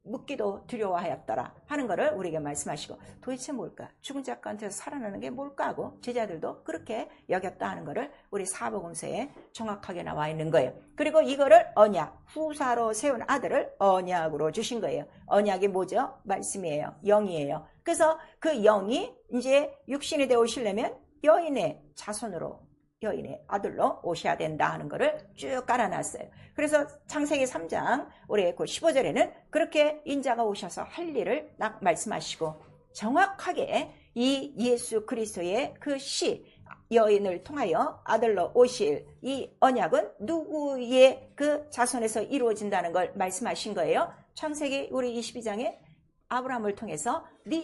묻기도 두려워하였더라 하는 것을 우리에게 말씀하시고, 도대체 뭘까? 죽은 자 가운데서 살아나는 게 뭘까 하고 제자들도 그렇게 여겼다 하는 것을 우리 사복음서에 정확하게 나와 있는 거예요. 그리고 이거를 언약, 후사로 세운 아들을 언약으로 주신 거예요. 언약이 뭐죠? 말씀이에요. 영이에요. 그래서 그 영이 이제 육신이 되어 오시려면 여인의 자손으로 여인의 아들로 오셔야 된다 하는 거를 쭉 깔아놨어요. 그래서 창세기 3장 우리 그 15절에는 그렇게 인자가 오셔서 할 일을 딱 말씀하시고 정확하게 이 예수 그리스도의 그 여인을 통하여 아들로 오실 이 언약은 누구의 그 자손에서 이루어진다는 걸 말씀하신 거예요. 창세기 우리 22장에 아브라함을 통해서 네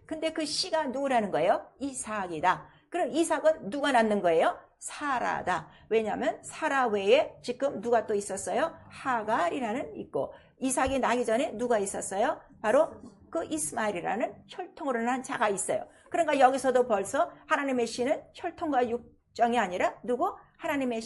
근데 그 씨가 누구라는 거예요? 이삭이다. 그럼 이삭은 누가 낳는 거예요? 사라다. 왜냐하면 사라 외에 지금 누가 또 있었어요? 하갈이라는 있고, 이삭이 나기 전에 누가 있었어요? 바로 그 이스마엘이라는 혈통으로 난 자가 있어요. 그러니까 여기서도 벌써 하나님의 씨는 혈통과 육정이 아니라 누구? 하나님의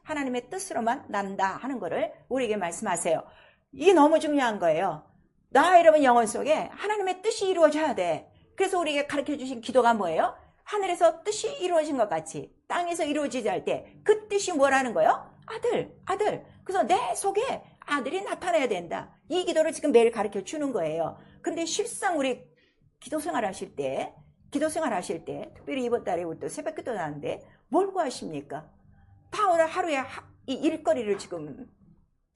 하나님의 뜻으로만 난다 하는 거를 우리에게 말씀하세요. 이게 너무 중요한 거예요. 나 여러분 영혼 속에 하나님의 뜻이 이루어져야 돼. 그래서 우리에게 가르쳐 주신 기도가 뭐예요? 하늘에서 뜻이 이루어진 것 같이 땅에서 이루어지지 할 때 그 뜻이 뭐라는 거예요? 아들. 그래서 내 속에 아들이 나타나야 된다. 이 기도를 지금 매일 가르쳐 주는 거예요. 근데 실상 우리 기도 생활 하실 때, 특별히 이번 달에 우리 또 새벽기도 나는데 뭘 구하십니까? 다 오늘 하루에 이 일거리를 지금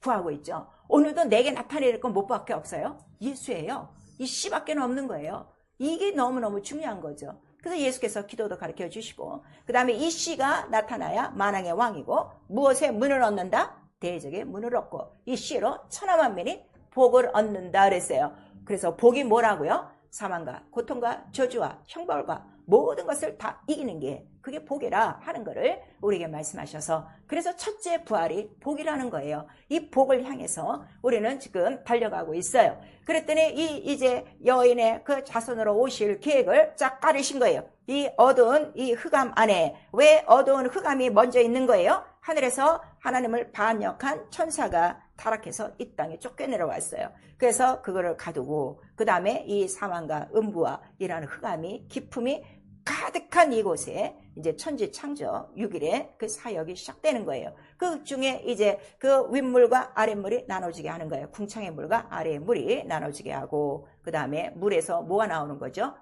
구하고 있죠. 오늘도 내게 나타낼 건 뭐밖에 없어요? 예수예요. 이 씨밖에 없는 거예요. 이게 너무너무 중요한 거죠. 그래서 예수께서 기도도 가르쳐 주시고, 그 다음에 이 씨가 나타나야 만왕의 왕이고, 무엇에 문을 얻는다? 대적의 문을 얻고, 이 씨로 천하만민이 복을 얻는다 그랬어요. 그래서 복이 뭐라고요? 사망과 고통과 저주와 형벌과 모든 것을 다 이기는 게 그게 복이라 하는 거를 우리에게 말씀하셔서, 그래서 첫째 부활이 복이라는 거예요. 이 복을 향해서 우리는 지금 달려가고 있어요. 그랬더니 이제 여인의 그 자손으로 오실 계획을 쫙 깔으신 거예요. 이 어두운 이 흑암 안에, 왜 어두운 흑암이 먼저 있는 거예요? 하늘에서 하나님을 반역한 천사가 타락해서 이 땅에 쫓겨내려왔어요. 그래서 그거를 가두고, 그 다음에 이 사망과 음부와 이라는 흑암이, 기품이 가득한 이곳에 이제 천지 창조 6일에 그 사역이 시작되는 거예요. 그 중에 이제 그 윗물과 아랫물이 나눠지게 하는 거예요. 궁창의 물과 아래의 물이 나눠지게 하고, 그 다음에 물에서 뭐가 나오는 거죠?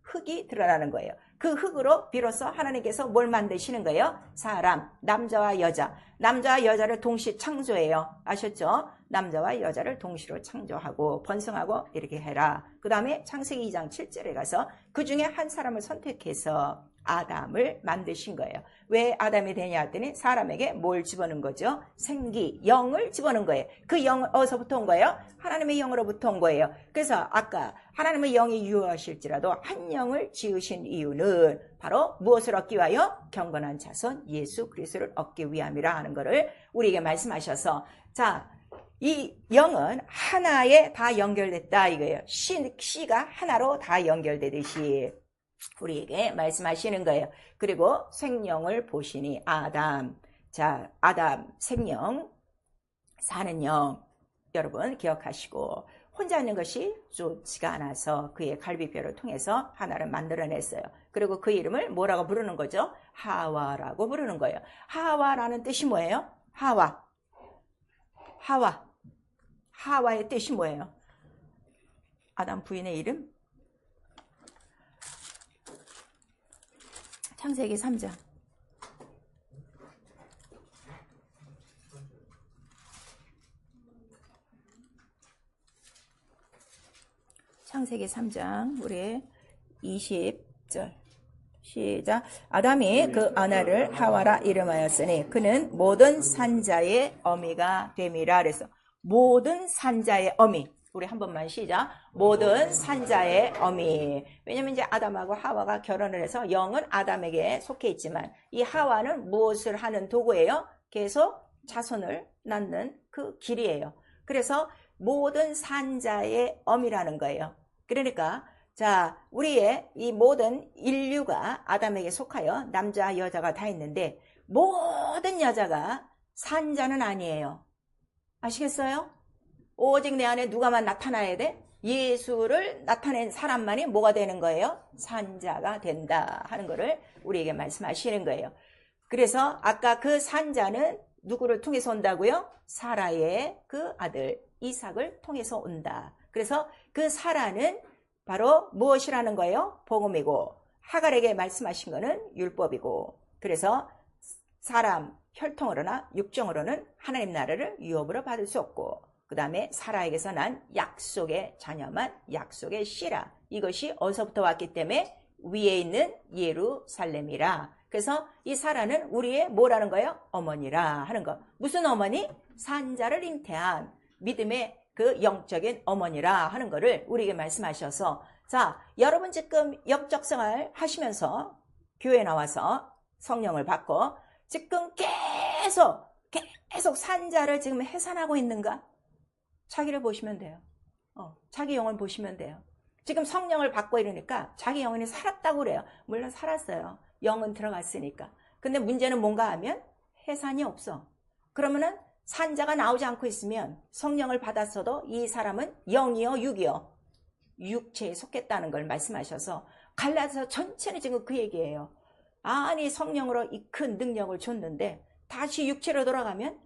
흙이 드러나는 거예요. 그 흙으로 비로소 하나님께서 뭘 만드시는 거예요? 사람, 남자와 여자를 동시 창조해요. 아셨죠? 남자와 여자를 동시로 창조하고 번성하고 이렇게 해라. 그 다음에 창세기 2장 7절에 가서 그 중에 한 사람을 선택해서 아담을 만드신 거예요. 왜 아담이 되냐 했더니 사람에게 뭘 집어넣은 거죠? 생기, 영을 집어넣은 거예요. 그 영은 어디서부터 온 거예요? 하나님의 영으로부터 온 거예요. 그래서 아까 하나님의 영이 유효하실지라도 한 영을 지으신 이유는 바로 무엇을 얻기 위하여? 경건한 자손 예수 그리스도를 얻기 위함이라 하는 것을 우리에게 말씀하셔서, 자, 이 영은 하나에 다 연결됐다 이거예요. 씨가 하나로 다 연결되듯이 우리에게 말씀하시는 거예요. 그리고 생명을 보시니 아담. 자, 아담 생명, 사는 영. 여러분 기억하시고, 혼자 있는 것이 좋지가 않아서 그의 갈비뼈를 통해서 하나를 만들어냈어요. 그리고 그 이름을 뭐라고 부르는 거죠? 하와라고 부르는 거예요. 하와라는 뜻이 뭐예요? 하와의 뜻이 뭐예요? 아담 부인의 이름? 창세기 3장. 창세기 3장 우리 20절 시작. 아담이 그 아내를 하와라 이름하였으니 그는 모든 산자의 어미가 됨이라. 그래서 모든 산자의 어미. 우리 한 번만 시작. 모든 산자의 어미. 왜냐면 이제 아담하고 하와가 결혼을 해서 영은 아담에게 속해 있지만 이 하와는 무엇을 하는 도구예요? 계속 자손을 낳는 그 길이에요. 그래서 모든 산자의 어미라는 거예요. 그러니까 자, 우리의 이 모든 인류가 아담에게 속하여 남자 여자가 다 있는데 모든 여자가 산자는 아니에요. 아시겠어요? 오직 내 안에 누가만 나타나야 돼? 예수를 나타낸 사람만이 뭐가 되는 거예요? 산자가 된다 하는 거를 우리에게 말씀하시는 거예요. 그래서 아까 그 산자는 누구를 통해서 온다고요? 사라의 그 아들 이삭을 통해서 온다. 그래서 그 사라는 바로 무엇이라는 거예요? 복음이고, 하갈에게 말씀하신 거는 율법이고, 그래서 사람 혈통으로나 육정으로는 하나님 나라를 유업으로 받을 수 없고, 그 다음에 사라에게서 난 약속의 자녀만 약속의 씨라. 이것이 어디서부터 왔기 때문에 위에 있는 예루살렘이라. 그래서 이 사라는 우리의 뭐라는 거예요? 어머니라 하는 거. 무슨 어머니? 산자를 잉태한 믿음의 그 영적인 어머니라 하는 거를 우리에게 말씀하셔서, 자, 여러분 지금 영적 생활 하시면서 교회 나와서 성령을 받고 지금 계속 산자를 지금 해산하고 있는가? 자기를 보시면 돼요. 자기 영혼 보시면 돼요. 지금 성령을 받고 이러니까 자기 영혼이 살았다고 그래요. 물론 살았어요. 영은 들어갔으니까. 근데 문제는 뭔가 하면 해산이 없어. 그러면은 산자가 나오지 않고 있으면 성령을 받았어도 이 사람은 영이요 육이요 육체에 속했다는 걸 말씀하셔서 갈라디아서 전체는 지금 그 얘기예요. 아니 성령으로 이 큰 능력을 줬는데 다시 육체로 돌아가면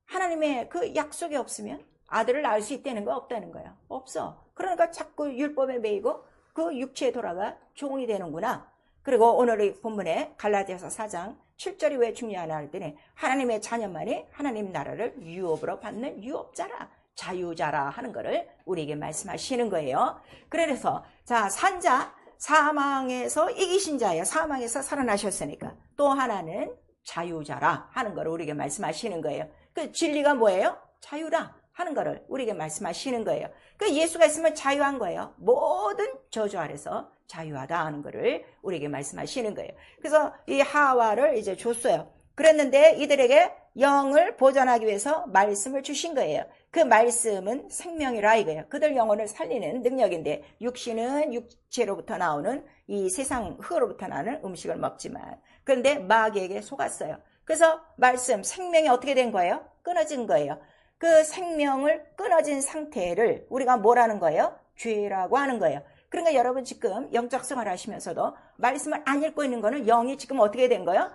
하나님의 그 약속이 없으면 아들을 낳을 수 있다는 거 없다는 거예요. 없어. 그러니까 자꾸 율법에 매이고 그 육체에 돌아가 종이 되는구나. 그리고 오늘의 본문에 갈라디아서 4장 7절이 왜 중요하나 했더니 하나님의 자녀만이 하나님 나라를 유업으로 받는 유업자라, 자유자라 하는 거를 우리에게 말씀하시는 거예요. 그래서 자, 산자, 사망에서 이기신 자예요. 사망에서 살아나셨으니까. 또 하나는 자유자라 하는 거를 우리에게 말씀하시는 거예요. 그 진리가 뭐예요? 자유라 하는 거를 우리에게 말씀하시는 거예요. 그 예수가 있으면 자유한 거예요. 모든 저주 아래서 자유하다 하는 거를 우리에게 말씀하시는 거예요. 그래서 이 하와를 이제 줬어요. 그랬는데 이들에게 영을 보존하기 위해서 말씀을 주신 거예요. 그 말씀은 생명이라 이거예요. 그들 영혼을 살리는 능력인데, 육신은 육체로부터 나오는 이 세상 흙으로부터 나는 음식을 먹지만, 그런데 마귀에게 속았어요. 그래서 말씀, 생명이 어떻게 된 거예요? 끊어진 거예요. 그 생명을 끊어진 상태를 우리가 뭐라는 거예요? 죄라고 하는 거예요. 그러니까 여러분 지금 영적 생활 하시면서도 말씀을 안 읽고 있는 거는 영이 지금 어떻게 된 거예요?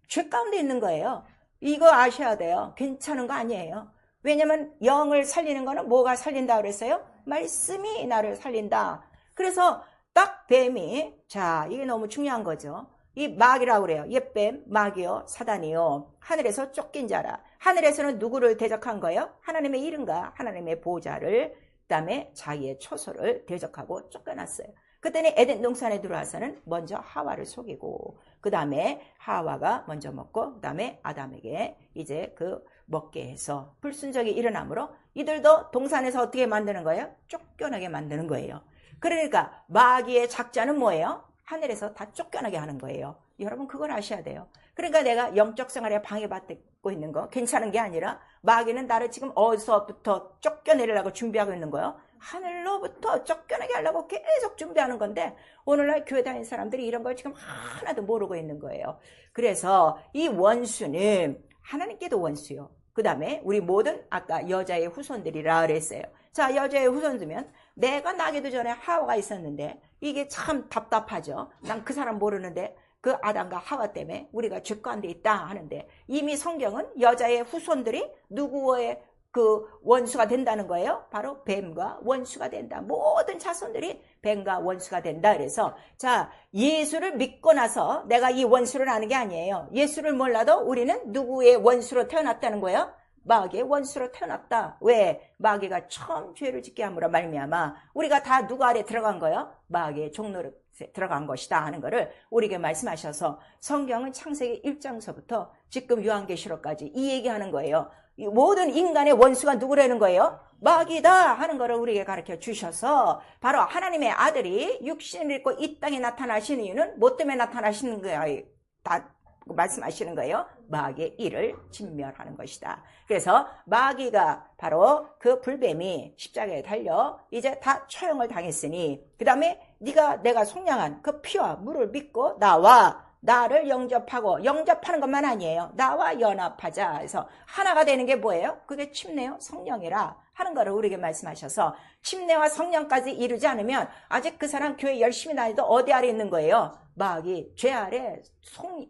죄 가운데 있는 거예요. 이거 아셔야 돼요. 괜찮은 거 아니에요. 왜냐면 영을 살리는 거는 뭐가 살린다 그랬어요? 말씀이 나를 살린다. 그래서 딱 뱀이, 자, 이게 너무 중요한 거죠. 이 마귀라고 그래요. 옛뱀, 마귀요, 사단이요. 하늘에서 쫓긴 자라. 하늘에서는 누구를 대적한 거예요? 하나님의 이름과 하나님의 보좌를, 그 다음에 자기의 초소를 대적하고 쫓겨났어요. 그때는 에덴 동산에 들어와서는 먼저 하와를 속이고, 그 다음에 하와가 먼저 먹고, 그 다음에 아담에게 이제 그 먹게 해서 불순종이 일어나므로 이들도 동산에서 어떻게 만드는 거예요? 쫓겨나게 만드는 거예요. 그러니까 마귀의 작자는 뭐예요? 하늘에서 다 쫓겨나게 하는 거예요. 여러분 그걸 아셔야 돼요. 그러니까 내가 영적 생활에 방해받고 있는 거 괜찮은 게 아니라 마귀는 나를 지금 어디서부터 쫓겨내려고 준비하고 있는 거예요. 하늘로부터 쫓겨나게 하려고 계속 준비하는 건데 오늘날 교회 다니는 사람들이 이런 걸 지금 하나도 모르고 있는 거예요. 그래서 이 원수는 하나님께도 원수요. 그 다음에 우리 모든 아까 여자의 후손들이라 그랬어요. 자, 여자의 후손들면 내가 나기도 전에 하와가 있었는데 이게 참 답답하죠. 난 그 사람 모르는데 그 아담과 하와 때문에 우리가 죄 가운데 있다 하는데 이미 성경은 여자의 후손들이 누구의 그 원수가 된다는 거예요. 바로 뱀과 원수가 된다. 모든 자손들이 뱀과 원수가 된다. 그래서 자, 예수를 믿고 나서 내가 이 원수를 아는 게 아니에요. 예수를 몰라도 우리는 누구의 원수로 태어났다는 거예요? 마귀의 원수로 태어났다. 왜? 마귀가 처음 죄를 짓게 함으로 말미암아 우리가 다 누구 아래 들어간 거예요? 마귀의 종로로 들어간 것이다 하는 거를 우리에게 말씀하셔서 성경은 창세기 1장서부터 지금 요한계시록까지 이 얘기하는 거예요. 이 모든 인간의 원수가 누구라는 거예요? 마귀다 하는 거를 우리에게 가르쳐 주셔서 바로 하나님의 아들이 육신을 입고 이 땅에 나타나신 이유는 뭐 때문에 나타나시는 거예요? 다 말씀하시는 거예요. 마귀의 일을 진멸하는 것이다. 그래서 마귀가 바로 그 불뱀이 십자가에 달려 이제 다 처형을 당했으니 그 다음에 내가 속량한 그 피와 물을 믿고 나를 영접하는 것만 아니에요. 나와 연합하자. 그래서 하나가 되는 게 뭐예요? 그게 침례요 성령이라 하는 거를 우리에게 말씀하셔서 침례와 성령까지 이루지 않으면 아직 그 사람 교회 열심히 다니도 어디 아래 있는 거예요? 마귀, 죄 아래,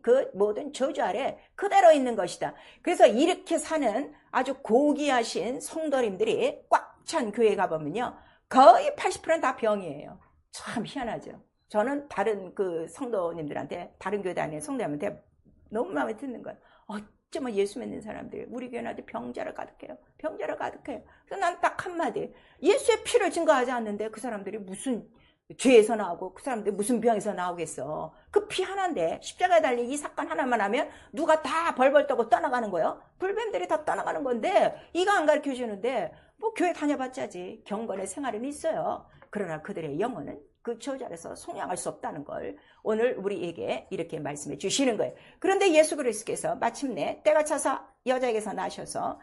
그 모든 저주 아래 그대로 있는 것이다. 그래서 이렇게 사는 아주 고귀하신 성도님들이 꽉 찬 교회 가보면요. 거의 80%는 다 병이에요. 참 희한하죠. 저는 다른 그 성도님들한테, 다른 교회 다니는 성도님한테 너무 마음에 드는 거예요. 어쩌면 예수 믿는 사람들이 우리 교회는 아주 병자로 가득해요. 병자로 가득해요. 그래서 난 딱 한마디, 예수의 피를 증거하지 않는데 그 사람들이 무슨 죄에서 나오고 그 사람들이 무슨 병에서 나오겠어. 그 피 하나인데 십자가에 달린 이 사건 하나만 하면 누가 다 벌벌 떠고 떠나가는 거예요. 불뱀들이 다 떠나가는 건데 이거 안 가르쳐 주는데 뭐 교회 다녀봤자지. 경건의 생활은 있어요. 그러나 그들의 영혼은 그 저자리에서 속량할 수 없다는 걸 오늘 우리에게 이렇게 말씀해 주시는 거예요. 그런데 예수 그리스도께서 마침내 때가 차서 여자에게서 나셔서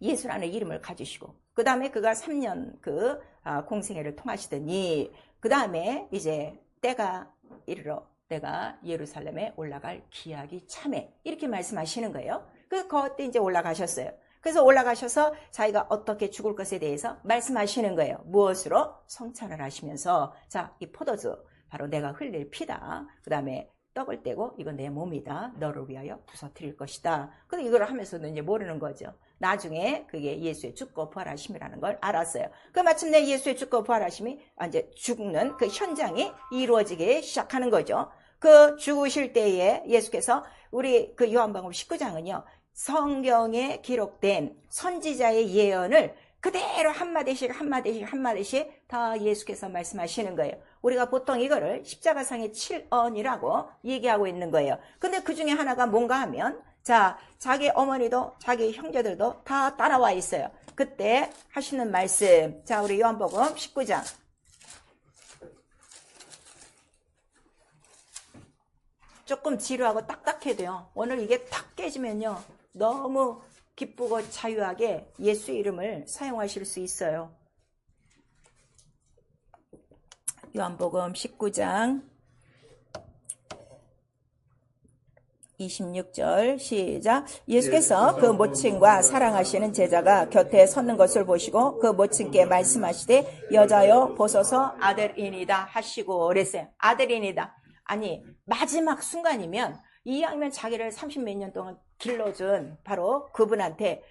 예수라는 이름을 가지시고 그 다음에 그가 3년 공생애를 통하시더니 그 다음에 이제 때가 이르러 내가 예루살렘에 올라갈 기약이 참해 이렇게 말씀하시는 거예요. 그때 이제 올라가셨어요. 그래서 올라가셔서 자기가 어떻게 죽을 것에 대해서 말씀하시는 거예요. 무엇으로? 성찬을 하시면서 자, 이 포도주 바로 내가 흘릴 피다. 그 다음에 떡을 떼고 이거 내 몸이다. 너를 위하여 부서뜨릴 것이다. 근데 이걸 하면서도 이제 모르는 거죠. 나중에 그게 예수의 죽고 부활하심이라는 걸 알았어요. 그 마침내 예수의 죽고 부활하심이 이제 죽는 그 현장이 이루어지기 시작하는 거죠. 그 죽으실 때에 예수께서 우리 그 요한복음 19장은요. 성경에 기록된 선지자의 예언을 그대로 한마디씩 다 예수께서 말씀하시는 거예요. 우리가 보통 이거를 십자가상의 7언이라고 얘기하고 있는 거예요. 근데 그 중에 하나가 뭔가 하면 자, 자기 어머니도 자기 형제들도 다 따라와 있어요. 그때 하시는 말씀. 자, 우리 요한복음 19장. 조금 지루하고 딱딱해도요. 오늘 이게 탁 깨지면요. 너무 기쁘고 자유하게 예수 이름을 사용하실 수 있어요. 요한복음 19장 26절 시작. 예수께서 그 모친과 사랑하시는 제자가 곁에 섰는 것을 보시고 그 모친께 말씀하시되 여자여 보소서 아들이니다 하시고 그랬어요. 아들이니다. 아니 마지막 순간이면 이왕이면 자기를 30몇 년 동안 길러준 바로 그분한테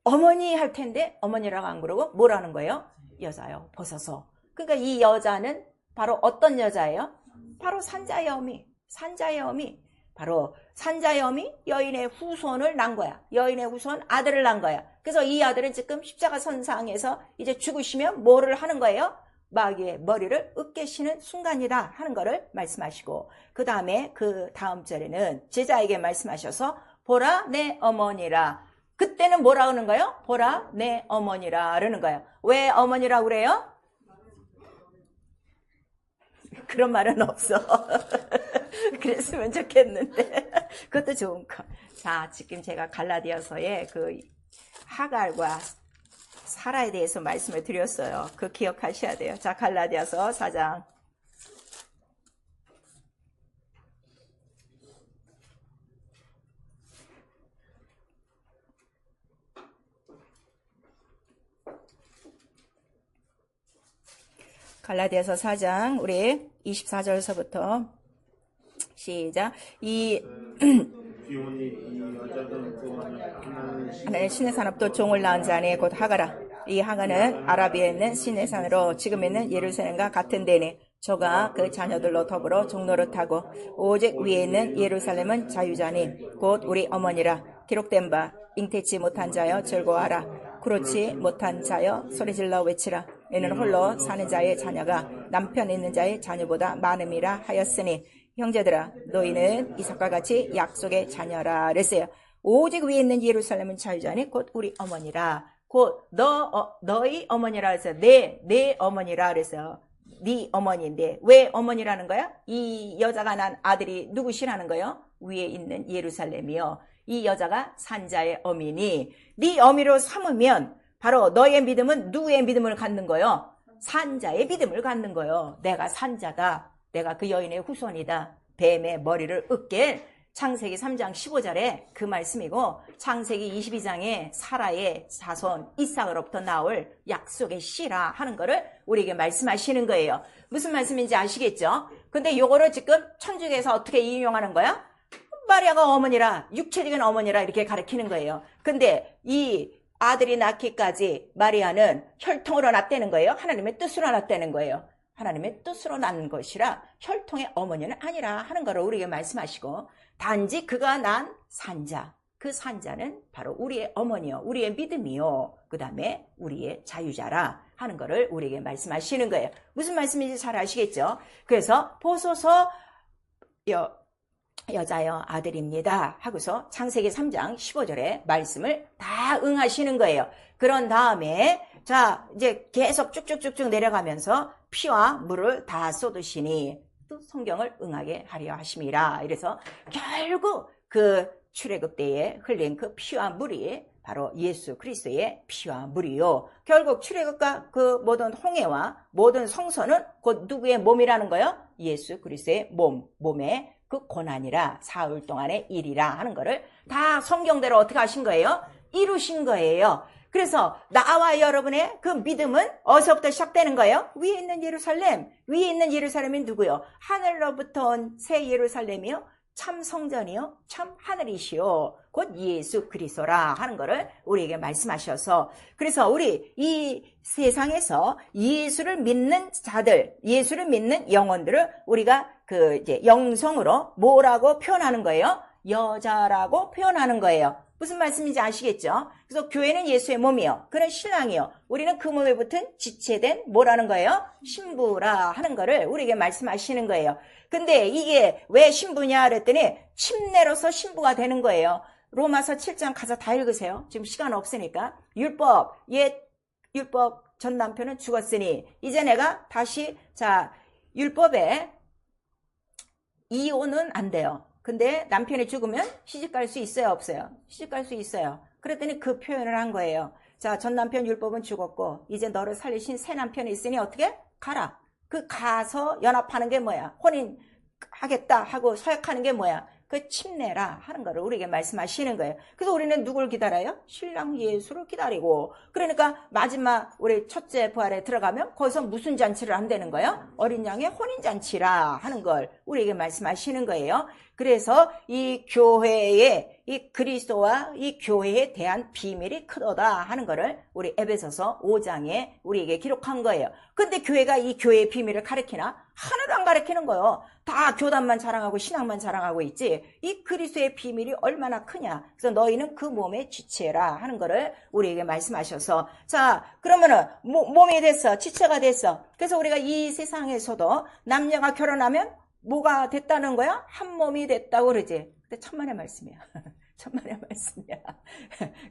어머니 할 텐데 어머니라고 안 그러고 뭐라는 거예요? 여자요 보소서. 그러니까 이 여자는 바로 어떤 여자예요? 바로 산자의 어미. 바로 산자의 어미 여인의 후손을 낳은 거야. 여인의 후손 아들을 낳은 거야. 그래서 이 아들은 지금 십자가 선상에서 이제 죽으시면 뭐를 하는 거예요? 마귀의 머리를 으깨시는 순간이다 하는 거를 말씀하시고 그 다음에 그 다음 절에는 제자에게 말씀하셔서 보라 내 어머니라. 그때는 뭐라 하는 거예요? 보라 내 어머니라 그러는 거예요. 왜 어머니라 그래요? 그런 말은 없어. 그랬으면 좋겠는데 그것도 좋은 거. 자, 지금 제가 갈라디아서의 그 하갈과 사라에 대해서 말씀을 드렸어요. 그 기억하셔야 돼요. 자, 갈라디아서 4장. 갈라디아서 4장 우리 24절서부터 시작. 하나님 신의 산업도 종을 낳은 자니 곧 하가라. 이 하가는 아라비아에 있는 신의 산으로 지금 있는 예루살렘과 같은 데니 저가 그 자녀들로 더불어 종로를 타고 오직 위에 있는 예루살렘은 자유자니 곧 우리 어머니라. 기록된 바 잉태치 못한 자여 즐거워하라. 그렇지 못한 자여 소리질러 외치라. 이는 홀로 사는 자의 자녀가 남편 있는 자의 자녀보다 많음이라 하였으니 형제들아 너희는 이삭과 같이 약속의 자녀라 그랬어요. 오직 위에 있는 예루살렘은 자유자니 곧 우리 어머니라. 곧 너희 어머니라 그랬어요. 내 어머니라 그랬어요. 네 어머니인데 왜 어머니라는 거야? 이 여자가 난 아들이 누구시라는 거예요? 위에 있는 예루살렘이요. 이 여자가 산자의 어미니 네 어미로 삼으면 바로 너의 믿음은 누구의 믿음을 갖는 거예요? 산자의 믿음을 갖는 거예요. 내가 산자다. 내가 그 여인의 후손이다. 뱀의 머리를 으깰 창세기 3장 15절에 그 말씀이고 창세기 22장에 사라의 자손 이삭으로부터 나올 약속의 씨라 하는 거를 우리에게 말씀하시는 거예요. 무슨 말씀인지 아시겠죠? 근데 요거를 지금 천주교에서 어떻게 인용하는 거야? 마리아가 어머니라, 육체적인 어머니라 이렇게 가르치는 거예요. 근데 이 아들이 낳기까지 마리아는 혈통으로 낳았다는 거예요. 하나님의 뜻으로 낳았다는 거예요. 하나님의 뜻으로 난 것이라 혈통의 어머니는 아니라 하는 것을 우리에게 말씀하시고, 단지 그가 난 산자, 그 산자는 바로 우리의 어머니요, 우리의 믿음이요, 그 다음에 우리의 자유자라 하는 것을 우리에게 말씀하시는 거예요. 무슨 말씀인지 잘 아시겠죠? 그래서 보소서 여자여 아들입니다 하고서 창세기 3장 15절에 말씀을 다 응하시는 거예요. 그런 다음에 자 이제 계속 쭉쭉쭉쭉 내려가면서 피와 물을 다 쏟으시니 또 성경을 응하게 하려 하심이라. 이래서 결국 그 출애굽 때에 흘린 그 피와 물이 바로 예수 그리스도의 피와 물이요. 결국 출애굽과 그 모든 홍해와 모든 성소는 곧 누구의 몸이라는 거예요? 예수 그리스도의 몸의 그 고난이라 사흘 동안의 일이라 하는 거를 다 성경대로 어떻게 하신 거예요? 이루신 거예요. 그래서 나와 여러분의 그 믿음은 어디서부터 시작되는 거예요? 위에 있는 예루살렘. 위에 있는 예루살렘이 누구요? 하늘로부터 온 새 예루살렘이요, 참 성전이요, 참 하늘이시요, 곧 예수 그리스도라 하는 거를 우리에게 말씀하셔서, 그래서 우리 이 세상에서 예수를 믿는 자들, 예수를 믿는 영혼들을 우리가 그 이제 영성으로 뭐라고 표현하는 거예요? 여자라고 표현하는 거예요. 무슨 말씀인지 아시겠죠? 그래서 교회는 예수의 몸이요, 그는 신랑이요, 우리는 그 몸에 붙은 지체된 뭐라는 거예요? 신부라 하는 거를 우리에게 말씀하시는 거예요. 근데 이게 왜 신부냐 그랬더니 침례로서 신부가 되는 거예요. 로마서 7장 가서 다 읽으세요. 지금 시간 없으니까. 율법, 율법 전 남편은 죽었으니 이제 내가 다시, 자, 율법에 이혼은 안 돼요. 근데 남편이 죽으면 시집갈 수 있어요, 없어요? 시집갈 수 있어요. 그랬더니 그 표현을 한 거예요. 자, 전 남편 율법은 죽었고 이제 너를 살리신 새 남편이 있으니 어떻게? 가라. 그 가서 연합하는 게 뭐야? 혼인하겠다 하고 서약하는 게 뭐야? 그 침례라 하는 거를 우리에게 말씀하시는 거예요. 그래서 우리는 누굴 기다려요? 신랑 예수를 기다리고. 그러니까 마지막 우리 첫째 부활에 들어가면 거기서 무슨 잔치를 한다는 거예요? 어린 양의 혼인잔치라 하는 걸 우리에게 말씀하시는 거예요. 그래서 이 교회의 이 그리스도와 이 교회에 대한 비밀이 크도다 하는 거를 우리 에베소서 5장에 우리에게 기록한 거예요. 근데 교회가 이 교회의 비밀을 가르치나? 하나도 안 가르치는 거예요. 다 교단만 자랑하고 신앙만 자랑하고 있지. 이 그리스도의 비밀이 얼마나 크냐. 그래서 너희는 그 몸의 지체라 하는 거를 우리에게 말씀하셔서, 자, 그러면은 몸이 됐어, 지체가 됐어. 그래서 우리가 이 세상에서도 남녀가 결혼하면 뭐가 됐다는 거야? 한 몸이 됐다고 그러지. 근데 천만의 말씀이야. 천만의 말씀이야.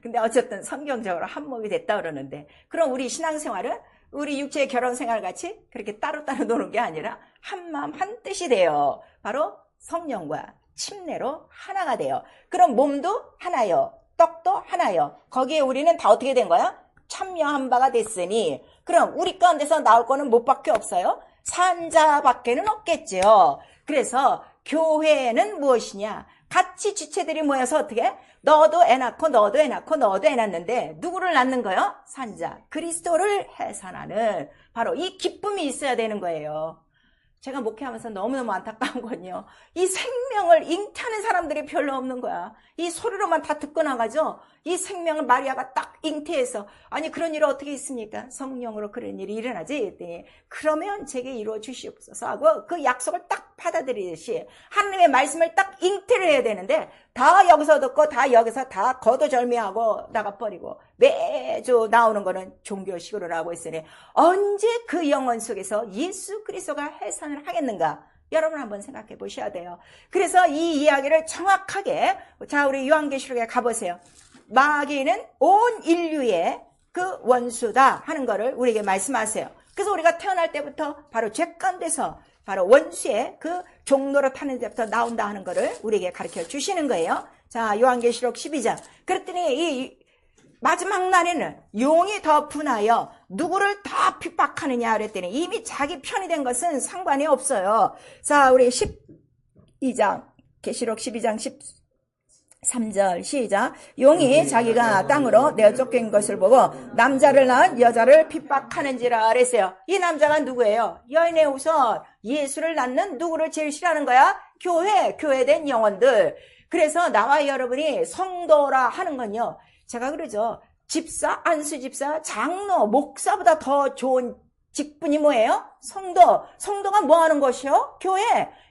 근데 어쨌든 성경적으로 한 몸이 됐다 그러는데, 그럼 우리 신앙생활은 우리 육체의 결혼생활 같이 그렇게 따로따로 노는 게 아니라 한 마음 한 뜻이 돼요. 바로 성령과 침례로 하나가 돼요. 그럼 몸도 하나요, 떡도 하나요. 거기에 우리는 다 어떻게 된 거야? 참여한 바가 됐으니, 그럼 우리 가운데서 나올 거는 뭐밖에 없어요? 산자밖에는 없겠죠. 그래서 교회는 무엇이냐? 같이 지체들이 모여서 어떻게? 너도 애 낳고 너도 애 낳고 너도 애 낳는데 누구를 낳는 거요? 산자, 그리스도를 해산하는 바로 이 기쁨이 있어야 되는 거예요. 제가 목회하면서 너무너무 안타까운 건요, 이 생명을 잉태하는 사람들이 별로 없는 거야. 이 소리로만 다 듣고 나가죠. 이 생명을 마리아가 딱 잉태해서, 아니 그런 일이 어떻게 있습니까? 성령으로 그런 일이 일어나지 했더니, 그러면 제게 이루어 주시옵소서 하고 그 약속을 딱 받아들이듯이 하나님의 말씀을 딱 잉태를 해야 되는데, 다 여기서 듣고 다 여기서 다 거두절미하고 나가버리고 매주 나오는 거는 종교식으로 하고 있으니 언제 그 영혼 속에서 예수 그리스도가 해산을 하겠는가? 여러분 한번 생각해 보셔야 돼요. 그래서 이 이야기를 정확하게, 자, 우리 요한계시록에 가보세요. 마귀는 온 인류의 그 원수다 하는 거를 우리에게 말씀하세요. 그래서 우리가 태어날 때부터 바로 죄 가운데서 바로 원수의 그 종로로 타는 데부터 나온다 하는 거를 우리에게 가르쳐 주시는 거예요. 자, 요한계시록 12장. 그랬더니 이 마지막 날에는 용이 더 분하여 누구를 더 핍박하느냐 그랬더니 이미 자기 편이 된 것은 상관이 없어요. 자, 우리 12장, 계시록 12장 13절 시작. 용이 자기가 땅으로 내어 쫓긴 것을 보고 남자를 낳은 여자를 핍박하는지라 그랬어요. 이 남자가 누구예요? 여인의 우선 예수를 낳는 누구를 제일 싫어하는 거야? 교회된 영혼들. 그래서 나와 여러분이 성도라 하는 건요, 제가 그러죠, 집사, 안수집사, 장로, 목사보다 더 좋은 직분이 뭐예요? 성도. 성도가 뭐 하는 것이요? 교회.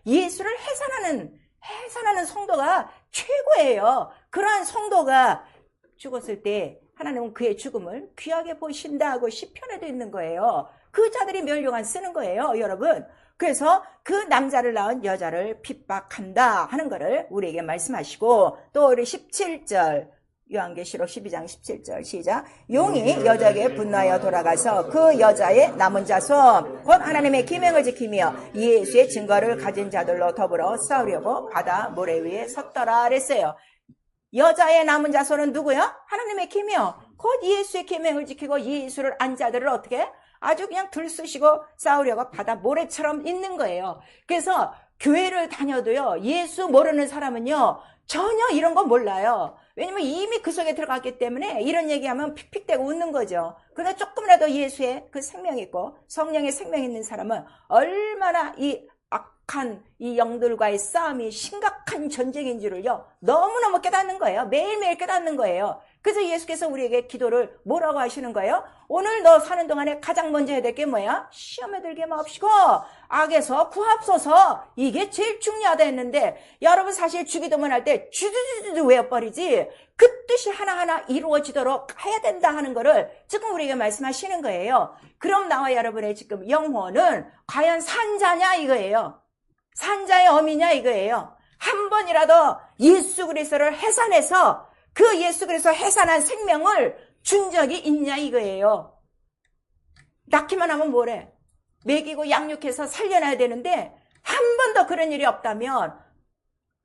예수를 해산하는 성도가 최고예요. 그러한 성도가 죽었을 때 하나님은 그의 죽음을 귀하게 보신다 하고 시편에도 있는 거예요. 그 자들이 멸류관 쓰는 거예요, 여러분. 그래서 그 남자를 낳은 여자를 핍박한다 하는 거를 우리에게 말씀하시고, 또 우리 17절 요한계시록 12장 17절 시작. 용이 여자에게 분노하여 돌아가서 그 여자의 남은 자손 곧 하나님의 계명을 지키며 예수의 증거를 가진 자들로 더불어 싸우려고 바다 모래 위에 섰더라 그랬어요. 여자의 남은 자손은 누구요? 하나님의 계명, 곧 예수의 계명을 지키고 예수를 안 자들을 어떻게 아주 그냥 들쑤시고 싸우려고 바다 모래처럼 있는 거예요. 그래서 교회를 다녀도요, 예수 모르는 사람은요 전혀 이런 거 몰라요. 왜냐면 이미 그 속에 들어갔기 때문에 이런 얘기하면 픽픽대고 웃는 거죠. 그러나 조금이라도 예수의 그 생명이 있고 성령의 생명이 있는 사람은 얼마나 이 악한 이 영들과의 싸움이 심각한 전쟁인 줄을요 너무너무 깨닫는 거예요. 매일매일 깨닫는 거예요. 그래서 예수께서 우리에게 기도를 뭐라고 하시는 거예요? 오늘 너 사는 동안에 가장 먼저 해야 될 게 뭐야? 시험에 들게 마옵시고 악에서 구합소서. 이게 제일 중요하다 했는데, 여러분 사실 주기도문 할 때 주주주주 외워버리지 그 뜻이 하나하나 이루어지도록 해야 된다 하는 거를 지금 우리에게 말씀하시는 거예요. 그럼 나와 여러분의 지금 영혼은 과연 산자냐 이거예요. 산자의 어미냐 이거예요. 한 번이라도 예수 그리스도를 해산해서 그 예수 그리스도 해산한 생명을 준 적이 있냐 이거예요. 낳기만 하면 뭐래? 먹이고 양육해서 살려놔야 되는데 한 번도 그런 일이 없다면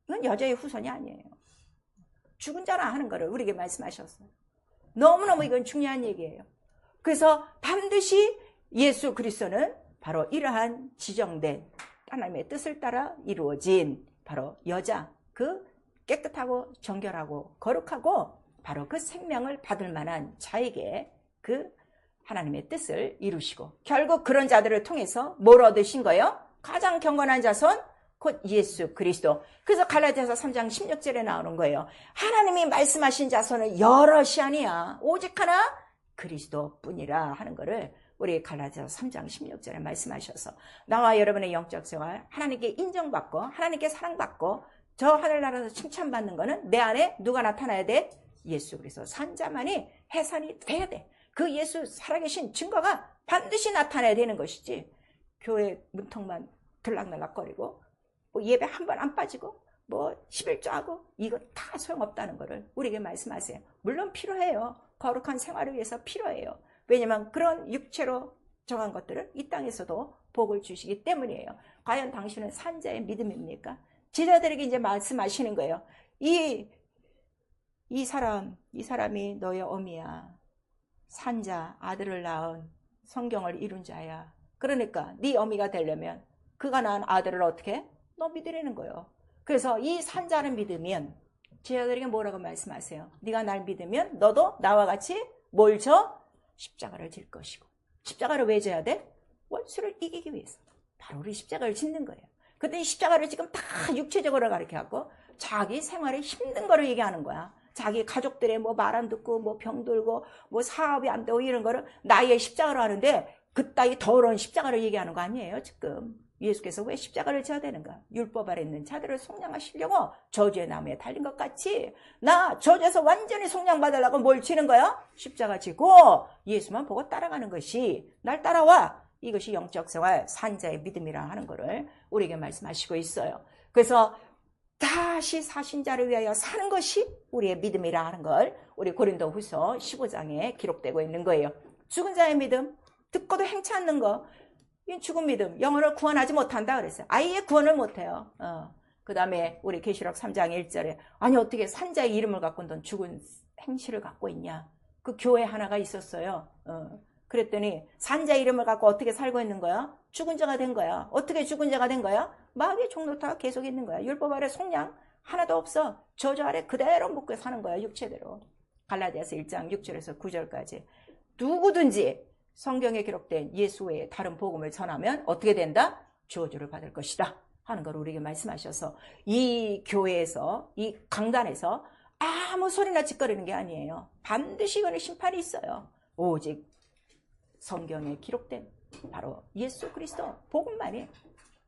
이건 여자의 후손이 아니에요. 죽은 자라 하는 거를 우리에게 말씀하셨어요. 너무너무 이건 중요한 얘기예요. 그래서 반드시 예수 그리스도는 바로 이러한 지정된 하나님의 뜻을 따라 이루어진 바로 여자, 그 깨끗하고 정결하고 거룩하고 바로 그 생명을 받을 만한 자에게 그 하나님의 뜻을 이루시고, 결국 그런 자들을 통해서 뭘 얻으신 거예요? 가장 경건한 자손, 곧 예수 그리스도. 그래서 갈라디아서 3장 16절에 나오는 거예요. 하나님이 말씀하신 자손은 여럿이 아니야, 오직 하나 그리스도뿐이라 하는 거를 우리 갈라디아서 3장 16절에 말씀하셔서 나와 여러분의 영적 생활, 하나님께 인정받고 하나님께 사랑받고 저 하늘나라에서 칭찬받는 거는 내 안에 누가 나타나야 돼? 예수 그리스도 산자만이 해산이 돼야 돼. 그 예수 살아계신 증거가 반드시 나타나야 되는 것이지, 교회 문턱만 들락날락거리고 뭐 예배 한 번 안 빠지고 뭐 11조하고 이거 다 소용없다는 거를 우리에게 말씀하세요. 물론 필요해요. 거룩한 생활을 위해서 필요해요. 왜냐면 그런 육체로 정한 것들을 이 땅에서도 복을 주시기 때문이에요. 과연 당신은 산자의 믿음입니까? 제자들에게 이제 말씀하시는 거예요. 이 사람이 너의 어미야. 산자, 아들을 낳은 성경을 이룬 자야. 그러니까 네 어미가 되려면 그가 낳은 아들을 어떻게? 너 믿으라는 거예요. 그래서 이 산자를 믿으면 제자들에게 뭐라고 말씀하세요? 네가 날 믿으면 너도 나와 같이 뭘 져? 십자가를 질 것이고. 십자가를 왜 져야 돼? 원수를 이기기 위해서. 바로 우리 십자가를 짓는 거예요. 근데 이 십자가를 지금 다 육체적으로 가르쳐갖고 자기 생활에 힘든 거를 얘기하는 거야. 자기 가족들의 뭐 말 안 듣고 뭐 병들고 뭐 사업이 안 되고 이런 거를 나의 십자가로 하는데 그따위 더러운 십자가를 얘기하는 거 아니에요 지금. 예수께서 왜 십자가를 져야 되는가? 율법 아래 있는 자들을 속량하시려고 저주의 나무에 달린 것 같이 나 저주에서 완전히 속량받으려고 뭘 지는 거야? 십자가 지고 예수만 보고 따라가는 것이, 날 따라와, 이것이 영적 생활 산자의 믿음이라 하는 거를 우리에게 말씀하시고 있어요. 그래서 다시 사신 자를 위하여 사는 것이 우리의 믿음이라 하는 걸 우리 고린도후서 15장에 기록되고 있는 거예요. 죽은 자의 믿음, 듣고도 행치 않는 거, 이 죽은 믿음, 영혼을 구원하지 못한다 그랬어요. 아예 구원을 못해요. 그 다음에 우리 계시록 3장 1절에 아니 어떻게 산자의 이름을 갖고 넌 죽은 행실을 갖고 있냐. 그 교회 하나가 있었어요. 그랬더니 산자 이름을 갖고 어떻게 살고 있는 거야? 죽은 자가 된 거야. 어떻게 죽은 자가 된 거야? 마귀의 종노타가 계속 있는 거야. 율법 아래 속량 하나도 없어. 저주 아래 그대로 묶여 사는 거야, 육체대로. 갈라디아서 1장 6절에서 9절까지. 누구든지 성경에 기록된 예수 외에 다른 복음을 전하면 어떻게 된다? 저주를 받을 것이다 하는 걸 우리에게 말씀하셔서, 이 교회에서, 이 강단에서 아무 소리나 짓거리는 게 아니에요. 반드시 이거는 심판이 있어요. 오직 성경에 기록된 바로 예수 그리스도 복음만이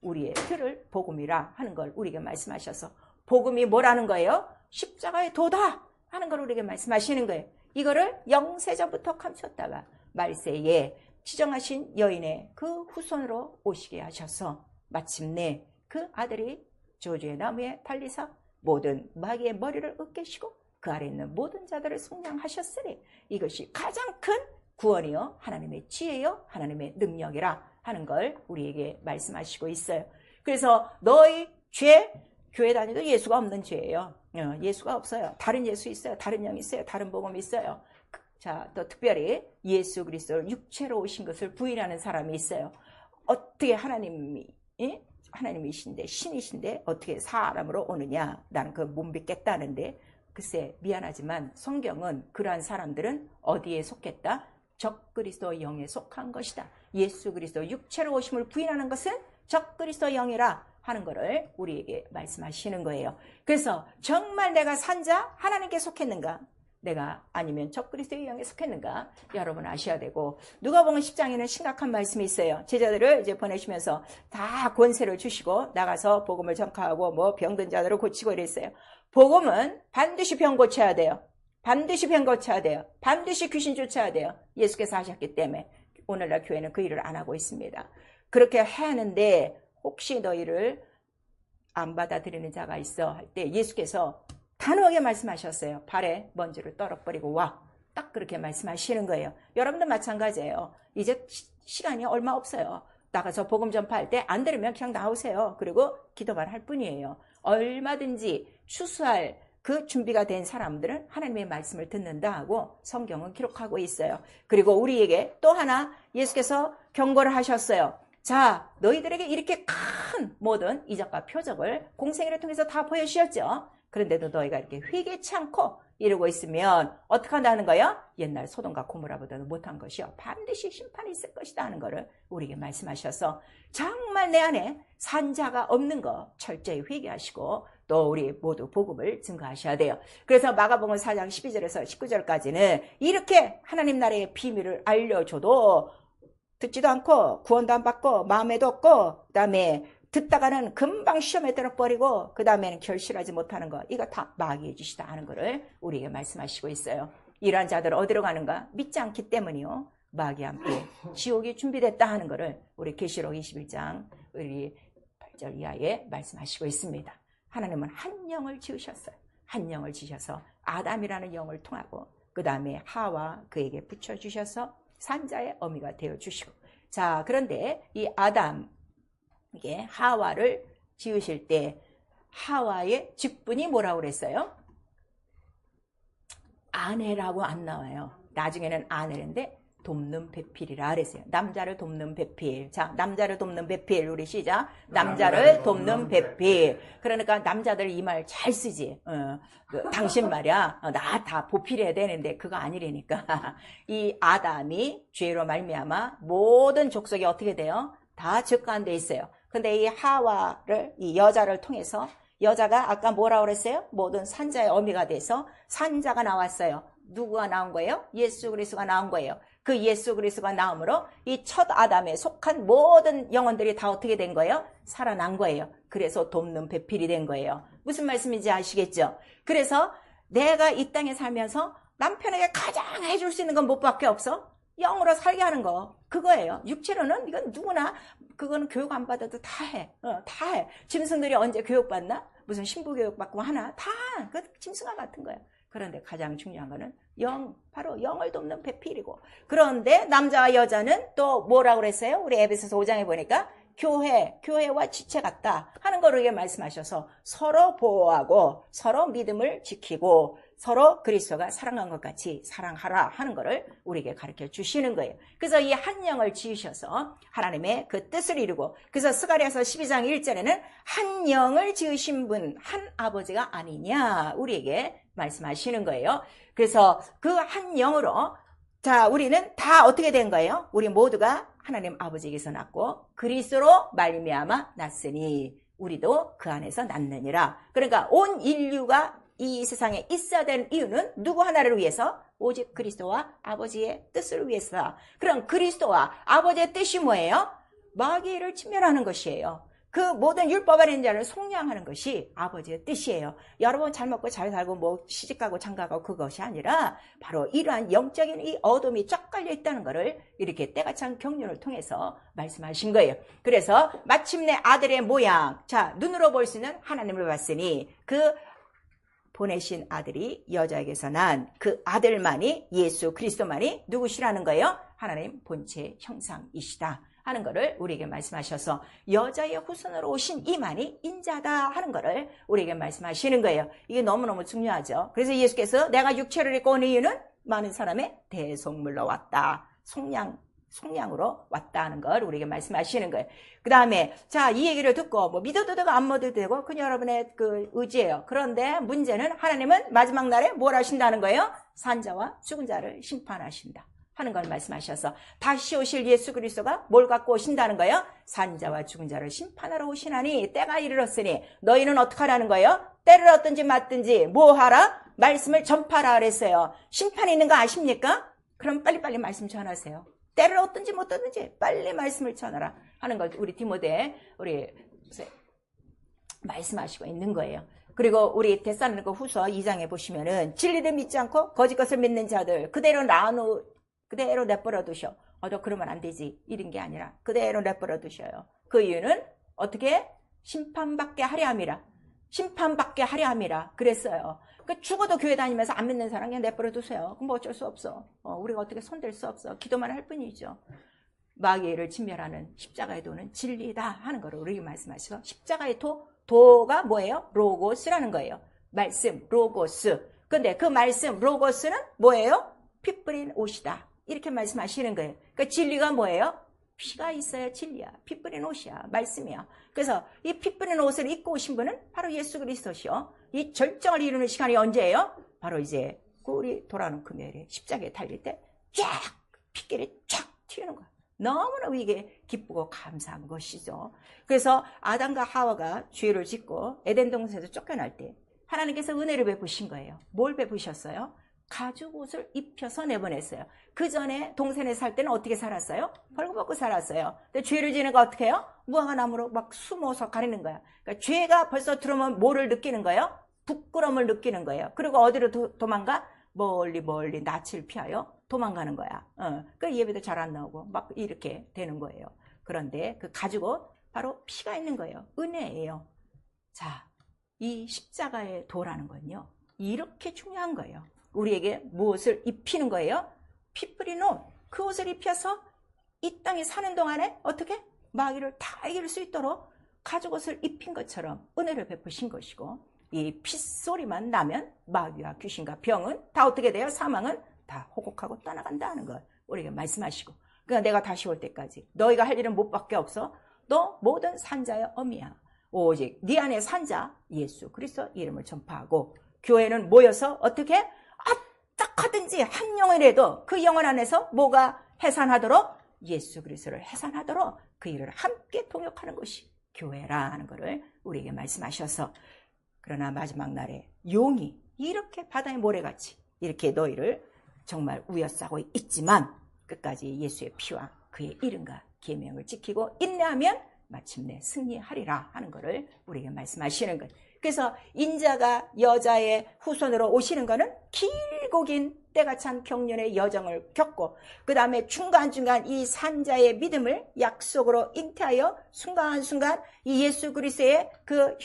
우리의 들을 복음이라 하는 걸 우리에게 말씀하셔서, 복음이 뭐라는 거예요? 십자가의 도다 하는 걸 우리에게 말씀하시는 거예요. 이거를 영세전부터 감췄다가 말세에 지정하신 여인의 그 후손으로 오시게 하셔서 마침내 그 아들이 저주의 나무에 달리사 모든 마귀의 머리를 으깨시고 그 아래 있는 모든 자들을 속량하셨으니 이것이 가장 큰 구원이요 하나님의 지혜요 하나님의 능력이라 하는 걸 우리에게 말씀하시고 있어요. 그래서 너희 죄, 교회 다니도 예수가 없는 죄예요. 예수가 없어요. 다른 예수 있어요. 다른 영 있어요. 다른 복음 있어요. 자, 또 특별히 예수 그리스도를 육체로 오신 것을 부인하는 사람이 있어요. 어떻게 하나님이신데 신이신데 어떻게 사람으로 오느냐, 나는 그거 못 믿겠다는데, 글쎄 미안하지만 성경은 그러한 사람들은 어디에 속했다? 적그리스도 영에 속한 것이다. 예수 그리스도 육체로 오심을 부인하는 것은 적그리스도 영이라 하는 것을 우리에게 말씀하시는 거예요. 그래서 정말 내가 산자 하나님께 속했는가, 내가 아니면 적그리스도의 영에 속했는가, 여러분 아셔야 되고, 누가복음 10장에는 심각한 말씀이 있어요. 제자들을 이제 보내시면서 다 권세를 주시고 나가서 복음을 전파하고 뭐 병든 자들을 고치고 이랬어요. 복음은 반드시 병 고쳐야 돼요. 반드시 병 고쳐야 돼요. 반드시 귀신 쫓아야 돼요. 예수께서 하셨기 때문에 오늘날 교회는 그 일을 안 하고 있습니다. 그렇게 하는데 혹시 너희를 안 받아들이는 자가 있어 할 때 예수께서 단호하게 말씀하셨어요. 발에 먼지를 떨어버리고 와. 딱 그렇게 말씀하시는 거예요. 여러분도 마찬가지예요. 이제 시간이 얼마 없어요. 나가서 복음 전파할 때 안 들으면 그냥 나오세요. 그리고 기도만 할 뿐이에요. 얼마든지 추수할 그 준비가 된 사람들은 하나님의 말씀을 듣는다 하고 성경은 기록하고 있어요. 그리고 우리에게 또 하나 예수께서 경고를 하셨어요. 자, 너희들에게 이렇게 큰 모든 이적과 표적을 공생애를 통해서 다 보여주셨죠. 그런데도 너희가 이렇게 회개치 않고 이러고 있으면 어떻게 한다는 거예요? 옛날 소돔과 고모라보다도 못한 것이요, 반드시 심판이 있을 것이다 하는 거를 우리에게 말씀하셔서, 정말 내 안에 산자가 없는 거 철저히 회개하시고 또 우리 모두 복음을 증거하셔야 돼요. 그래서 마가복음 4장 12절에서 19절까지는 이렇게 하나님 나라의 비밀을 알려줘도 듣지도 않고 구원도 안 받고 마음에도 없고, 그 다음에 듣다가는 금방 시험에 들어버리고 그 다음에는 결실하지 못하는 거, 이거 다 마귀의 짓이다 하는 거를 우리에게 말씀하시고 있어요. 이러한 자들은 어디로 가는가? 믿지 않기 때문이요, 마귀와 함께 지옥이 준비됐다 하는 거를 우리 계시록 21장 우리 8절 이하에 말씀하시고 있습니다. 하나님은 한 영을 지으셨어요. 한 영을 지으셔서 아담이라는 영을 통하고 그 다음에 하와 그에게 붙여주셔서 산자의 어미가 되어주시고, 자, 그런데 이 아담, 이게 하와를 지으실 때 하와의 직분이 뭐라고 그랬어요? 아내라고 안 나와요. 나중에는 아내인데 돕는 배필이라 그랬어요. 남자를 돕는 배필. 자, 남자를 돕는 배필. 우리 시작. 남자를 돕는 배필. 그러니까 남자들 이 말 잘 쓰지. 당신 말이야, 나 다 보필해야 되는데 그거 아니라니까. 이 아담이 죄로 말미암아 모든 족속이 어떻게 돼요? 다 적가운데 있어요. 근데 이 하와를, 이 여자를 통해서, 여자가 아까 뭐라고 그랬어요? 모든 산자의 어미가 돼서 산자가 나왔어요. 누구가 나온 거예요? 예수 그리스도가 나온 거예요. 그 예수 그리스도가 나옴으로 이 첫 아담에 속한 모든 영혼들이 다 어떻게 된 거예요? 살아난 거예요. 그래서 돕는 배필이 된 거예요. 무슨 말씀인지 아시겠죠? 그래서 내가 이 땅에 살면서 남편에게 가장 해줄 수 있는 건 뭐밖에 없어? 영으로 살게 하는 거, 그거예요. 육체로는 이건 누구나, 그거는 교육 안 받아도 다 해. 다 해. 짐승들이 언제 교육받나? 무슨 신부 교육받고 하나? 다, 그 짐승과 같은 거예요. 그런데 가장 중요한 거는 바로 영을 돕는 배필이고, 그런데 남자와 여자는 또 뭐라고 그랬어요? 우리 에베소서 5장에 보니까 교회와 지체 같다 하는 거를 이렇게 말씀하셔서 서로 보호하고 서로 믿음을 지키고 서로 그리스도가 사랑한 것 같이 사랑하라 하는 거를 우리에게 가르쳐 주시는 거예요. 그래서 이 한 영을 지으셔서 하나님의 그 뜻을 이루고, 그래서 스가랴서 12장 1절에는 한 영을 지으신 분, 한 아버지가 아니냐 우리에게 말씀하시는 거예요. 그래서 그 한 영으로, 자, 우리는 다 어떻게 된 거예요? 우리 모두가 하나님 아버지에게서 났고 그리스도로 말미암아 났으니 우리도 그 안에서 났느니라. 그러니까 온 인류가 이 세상에 있어야 되는 이유는 누구 하나를 위해서? 오직 그리스도와 아버지의 뜻을 위해서. 그럼 그리스도와 아버지의 뜻이 뭐예요? 마귀를 침멸하는 것이에요. 그 모든 율법 아닌 자를 속량하는 것이 아버지의 뜻이에요. 여러분 잘 먹고 잘 살고 뭐 시집가고 장가가고 그것이 아니라 바로 이러한 영적인 이 어둠이 쫙 깔려 있다는 것을 이렇게 때가 찬 경륜을 통해서 말씀하신 거예요. 그래서 마침내 아들의 모양, 자, 눈으로 볼 수 있는 하나님을 봤으니 그 보내신 아들이 여자에게서 난 그 아들만이, 예수 그리스도만이 누구시라는 거예요? 하나님 본체 형상이시다 하는 것을 우리에게 말씀하셔서 여자의 후손으로 오신 이만이 인자다 하는 것을 우리에게 말씀하시는 거예요. 이게 너무너무 중요하죠. 그래서 예수께서 내가 육체를 입고 온 이유는 많은 사람의 대속물로 왔다. 속량으로 왔다 하는 걸 우리에게 말씀하시는 거예요. 그 다음에 자, 이 얘기를 듣고 뭐 믿어도 되고 안 믿어도 되고 그냥 여러분의 그 의지예요. 그런데 문제는 하나님은 마지막 날에 뭘 하신다는 거예요? 산자와 죽은 자를 심판하신다 하는 걸 말씀하셔서 다시 오실 예수 그리스도가 뭘 갖고 오신다는 거예요? 산자와 죽은 자를 심판하러 오시나니 때가 이르렀으니 너희는 어떻게 하라는 거예요? 때를 얻든지 맞든지 뭐 하라? 말씀을 전파하라 그랬어요. 심판이 있는 거 아십니까? 그럼 빨리빨리 말씀 전하세요. 때를 얻든지 못 얻든지 빨리 말씀을 전하라 하는 걸 우리 디모데 우리 말씀하시고 있는 거예요. 그리고 우리 데살로니가 후서 2장에 보시면은 진리를 믿지 않고 거짓 것을 믿는 자들 그대로 내버려 두셔. 너 그러면 안 되지. 이런 게 아니라 그대로 내버려 두셔요. 그 이유는 어떻게? 심판받게 하려 함이라. 심판받게 하려 함이라 그랬어요. 그 죽어도 교회 다니면서 안 믿는 사람 그냥 내버려 두세요. 그럼 뭐 어쩔 수 없어. 우리가 어떻게 손댈 수 없어. 기도만 할 뿐이죠. 마귀를 진멸하는 십자가의 도는 진리다 하는 거를 우리에게 말씀하시고 십자가의 도가 뭐예요? 로고스라는 거예요. 말씀, 로고스. 근데 그 말씀, 로고스는 뭐예요? 피 뿌린 옷이다. 이렇게 말씀하시는 거예요. 그러니까 진리가 뭐예요? 피가 있어야 진리야. 피 뿌린 옷이야. 말씀이야. 그래서 이 피 뿌린 옷을 입고 오신 분은 바로 예수 그리스도시요. 이 절정을 이루는 시간이 언제예요? 바로 이제 우리 돌아오는 금요일에 십자가에 달릴 때 쫙 핏길이 쫙 튀는 거야. 너무나 이게 기쁘고 감사한 것이죠. 그래서 아담과 하와가 죄를 짓고 에덴 동산에서 쫓겨날 때 하나님께서 은혜를 베푸신 거예요. 뭘 베푸셨어요? 가죽 옷을 입혀서 내보냈어요. 그 전에 동산에 살 때는 어떻게 살았어요? 벌거벗고 살았어요. 근데 죄를 지는 거 어떻게 해요? 무화과나무로 막 숨어서 가리는 거야. 그러니까 죄가 벌써 들어오면 뭐를 느끼는 거예요? 부끄러움을 느끼는 거예요. 그리고 어디로 도망가? 멀리 낯을 피하여 도망가는 거야. 그 예배도 잘 안 나오고 막 이렇게 되는 거예요. 그런데 그 가지고 바로 피가 있는 거예요. 은혜예요. 자, 이 십자가의 도라는 건요. 이렇게 중요한 거예요. 우리에게 무엇을 입히는 거예요? 피 뿌린 옷. 그 옷을 입혀서 이 땅에 사는 동안에 어떻게? 마귀를 다 이길 수 있도록 가죽 옷을 입힌 것처럼 은혜를 베푸신 것이고 이 핏소리만 나면 마귀와 귀신과 병은 다 어떻게 돼요? 사망은 다 호곡하고 떠나간다는 걸 우리에게 말씀하시고 그러니까 내가 다시 올 때까지 너희가 할 일은 못밖에 없어. 너 모든 산자의 어미야. 오직 네 안에 산자 예수 그리스도 이름을 전파하고 교회는 모여서 어떻게? 어떡하든지 한 영혼이라도 그 영혼 안에서 뭐가 해산하도록 예수 그리스도를 해산하도록 그 일을 함께 동역하는 것이 교회라는 것을 우리에게 말씀하셔서 그러나 마지막 날에 용이 이렇게 바다의 모래같이 이렇게 너희를 정말 우여싸고 있지만 끝까지 예수의 피와 그의 이름과 계명을 지키고 인내하면 마침내 승리하리라 하는 것을 우리에게 말씀하시는 것. 그래서 인자가 여자의 후손으로 오시는 것은 길고 긴 때가 찬 경륜의 여정을 겪고 그 다음에 중간중간 이 산자의 믿음을 약속으로 잉태하여 순간순간 이 예수 그리스도의 그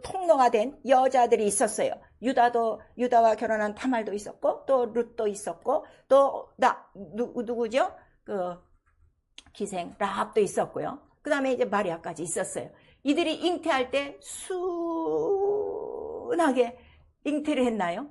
통로가 된 여자들이 있었어요. 유다와 결혼한 타말도 있었고 또 룻도 있었고 또 누구죠? 그 기생 라합도 있었고요. 그 다음에 이제 마리아까지 있었어요. 이들이 잉태할 때 순하게 잉태를 했나요?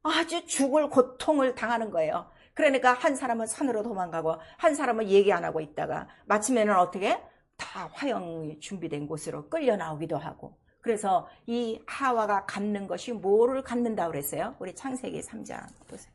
아주 죽을 고통을 당하는 거예요. 그러니까 한 사람은 산으로 도망가고 한 사람은 얘기 안 하고 있다가 마침에는 어떻게? 다 화형이 준비된 곳으로 끌려 나오기도 하고 그래서 이 하와가 갖는 것이 뭐를 갖는다고 그랬어요? 우리 창세기 3장 보세요.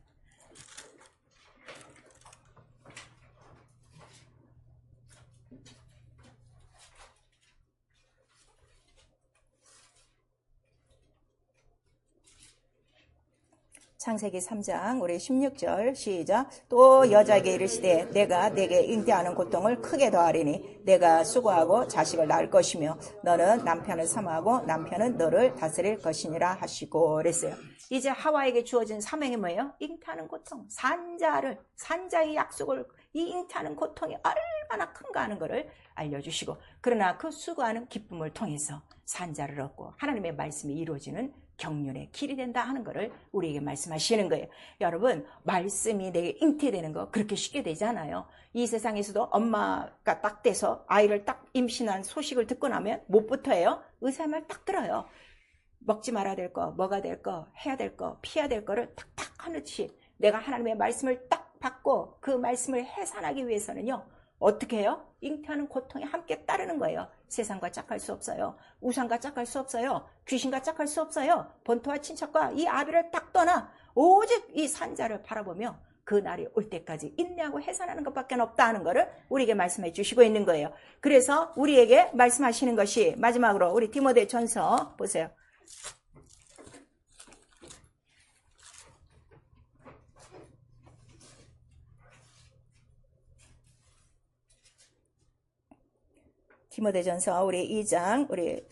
창세기 3장 우리 16절 시작. 또 여자에게 이르시되 내가 내게 잉태하는 고통을 크게 더하리니 내가 수고하고 자식을 낳을 것이며 너는 남편을 사모하고 남편은 너를 다스릴 것이니라 하시고 그랬어요. 이제 하와에게 주어진 사명이 뭐예요? 잉태하는 고통, 산자의 약속을, 이 잉태하는 고통이 얼마나 큰가 하는 것을 알려주시고, 그러나 그 수고하는 기쁨을 통해서 산자를 얻고 하나님의 말씀이 이루어지는 경륜의 길이 된다 하는 것을 우리에게 말씀하시는 거예요. 여러분, 말씀이 내게 잉태되는 거 그렇게 쉽게 되지 않아요. 이 세상에서도 엄마가 딱 돼서 아이를 딱 임신한 소식을 듣고 나면 뭐부터 해요? 의사의 말 딱 들어요. 먹지 말아야 될 거, 뭐가 될 거, 해야 될 거, 피해야 될 거를 탁탁 하듯이 내가 하나님의 말씀을 딱 받고 그 말씀을 해산하기 위해서는요, 어떻게 해요? 잉태하는 고통이 함께 따르는 거예요. 세상과 짝할 수 없어요. 우상과 짝할 수 없어요. 귀신과 짝할 수 없어요. 본토와 친척과 이 아비를 딱 떠나 오직 이 산자를 바라보며 그 날이 올 때까지 인내하고 해산하는 것밖에 없다 하는 것을 우리에게 말씀해 주시고 있는 거예요. 그래서 우리에게 말씀하시는 것이 마지막으로 우리 디모데전서 보세요. 디모데전서 우리 2장 우리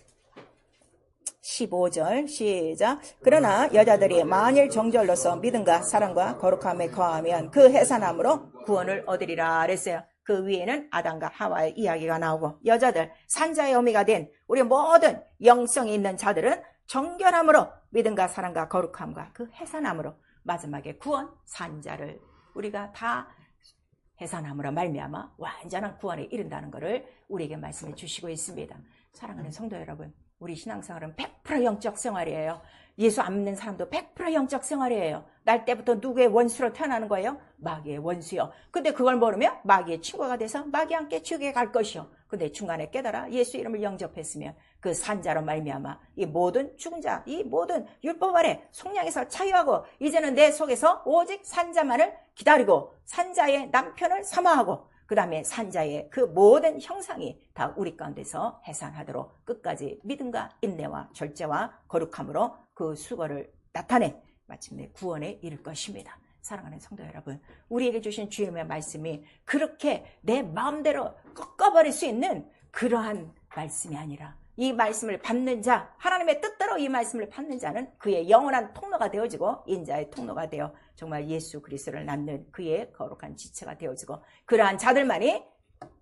15절 시작. 그러나 여자들이 만일 정절로서 믿음과 사랑과 거룩함에 거하면 그 해산함으로 구원을 얻으리라 그랬어요. 그 위에는 아담과 하와의 이야기가 나오고, 여자들 산자의 어미가 된 우리 모든 영성이 있는 자들은 정결함으로 믿음과 사랑과 거룩함과 그 해산함으로 마지막에 구원, 산자를 우리가 다 해산함으로 말미암아 완전한 구원에 이른다는 것을 우리에게 말씀해 주시고 있습니다. 사랑하는 성도 여러분, 우리 신앙생활은 100% 영적 생활이에요. 예수 안 믿는 사람도 100% 영적 생활이에요. 날 때부터 누구의 원수로 태어나는 거예요? 마귀의 원수요. 근데 그걸 모르면 마귀의 친구가 돼서 마귀와 함께 지옥에 갈 것이요. 근데 중간에 깨달아 예수 이름을 영접했으면 그 산자로 말미암아 이 모든 죽은 자, 이 모든 율법 아래 속량에서 자유하고 이제는 내 속에서 오직 산자만을 기다리고 산자의 남편을 사모하고 그 다음에 산자의 그 모든 형상이 다 우리 가운데서 해산하도록 끝까지 믿음과 인내와 절제와 거룩함으로 그 수고를 나타내 마침내 구원에 이를 것입니다. 사랑하는 성도 여러분, 우리에게 주신 주님의 말씀이 그렇게 내 마음대로 꺾어버릴 수 있는 그러한 말씀이 아니라 이 말씀을 받는 자, 하나님의 뜻대로 이 말씀을 받는 자는 그의 영원한 통로가 되어지고 인자의 통로가 되어 정말 예수 그리스도를 낳는 그의 거룩한 지체가 되어지고, 그러한 자들만이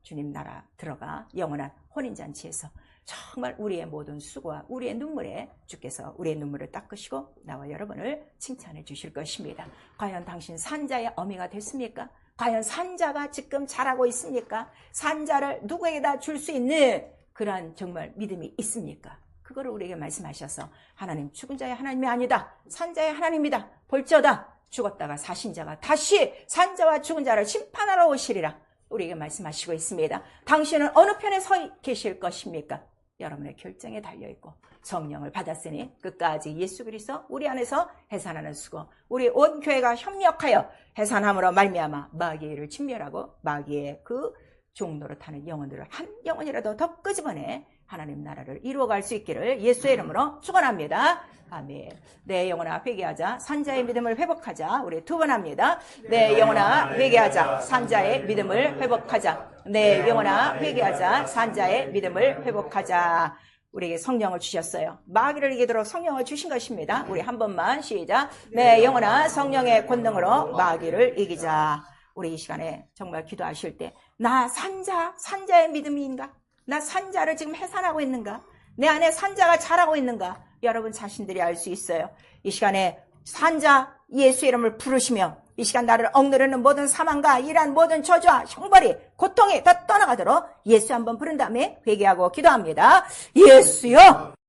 주님 나라 들어가 영원한 혼인잔치에서 정말 우리의 모든 수고와 우리의 눈물에 주께서 우리의 눈물을 닦으시고 나와 여러분을 칭찬해 주실 것입니다. 과연 당신 산자의 어미가 됐습니까? 과연 산자가 지금 자라고 있습니까? 산자를 누구에게다 줄 수 있는 그러한 정말 믿음이 있습니까? 그거를 우리에게 말씀하셔서 하나님 죽은 자의 하나님이 아니다, 산자의 하나님이다. 볼지어다 죽었다가 사신 자가 다시 산자와 죽은 자를 심판하러 오시리라 우리에게 말씀하시고 있습니다. 당신은 어느 편에 서 계실 것입니까? 여러분의 결정에 달려있고 성령을 받았으니 끝까지 예수 그리스도 우리 안에서 해산하는 수고, 우리 온 교회가 협력하여 해산함으로 말미암아 마귀의 일을 진멸하고 마귀의 그 종로로 타는 영혼들을 한 영혼이라도 더 끄집어내 하나님 나라를 이루어갈 수 있기를 예수의 이름으로 축원합니다. 아멘. 내 영혼아 회개하자, 산자의 믿음을 회복하자. 우리 두 번 합니다. 내 영혼아 회개하자, 산자의 믿음을 회복하자. 내 영혼아 회개하자, 산자의 믿음을 회복하자. 우리에게 성령을 주셨어요. 마귀를 이기도록 성령을 주신 것입니다. 우리 한 번만 시작. 내 영혼아 성령의 권능으로 마귀를 이기자. 우리 이 시간에 정말 기도하실 때 나 산자의 믿음인가? 나 산자를 지금 해산하고 있는가? 내 안에 산자가 자라고 있는가? 여러분 자신들이 알 수 있어요. 이 시간에 산자 예수 이름을 부르시며 이 시간 나를 억누르는 모든 사망과 이러한 모든 저주와 형벌이 고통이 다 떠나가도록 예수 한번 부른 다음에 회개하고 기도합니다. 예수여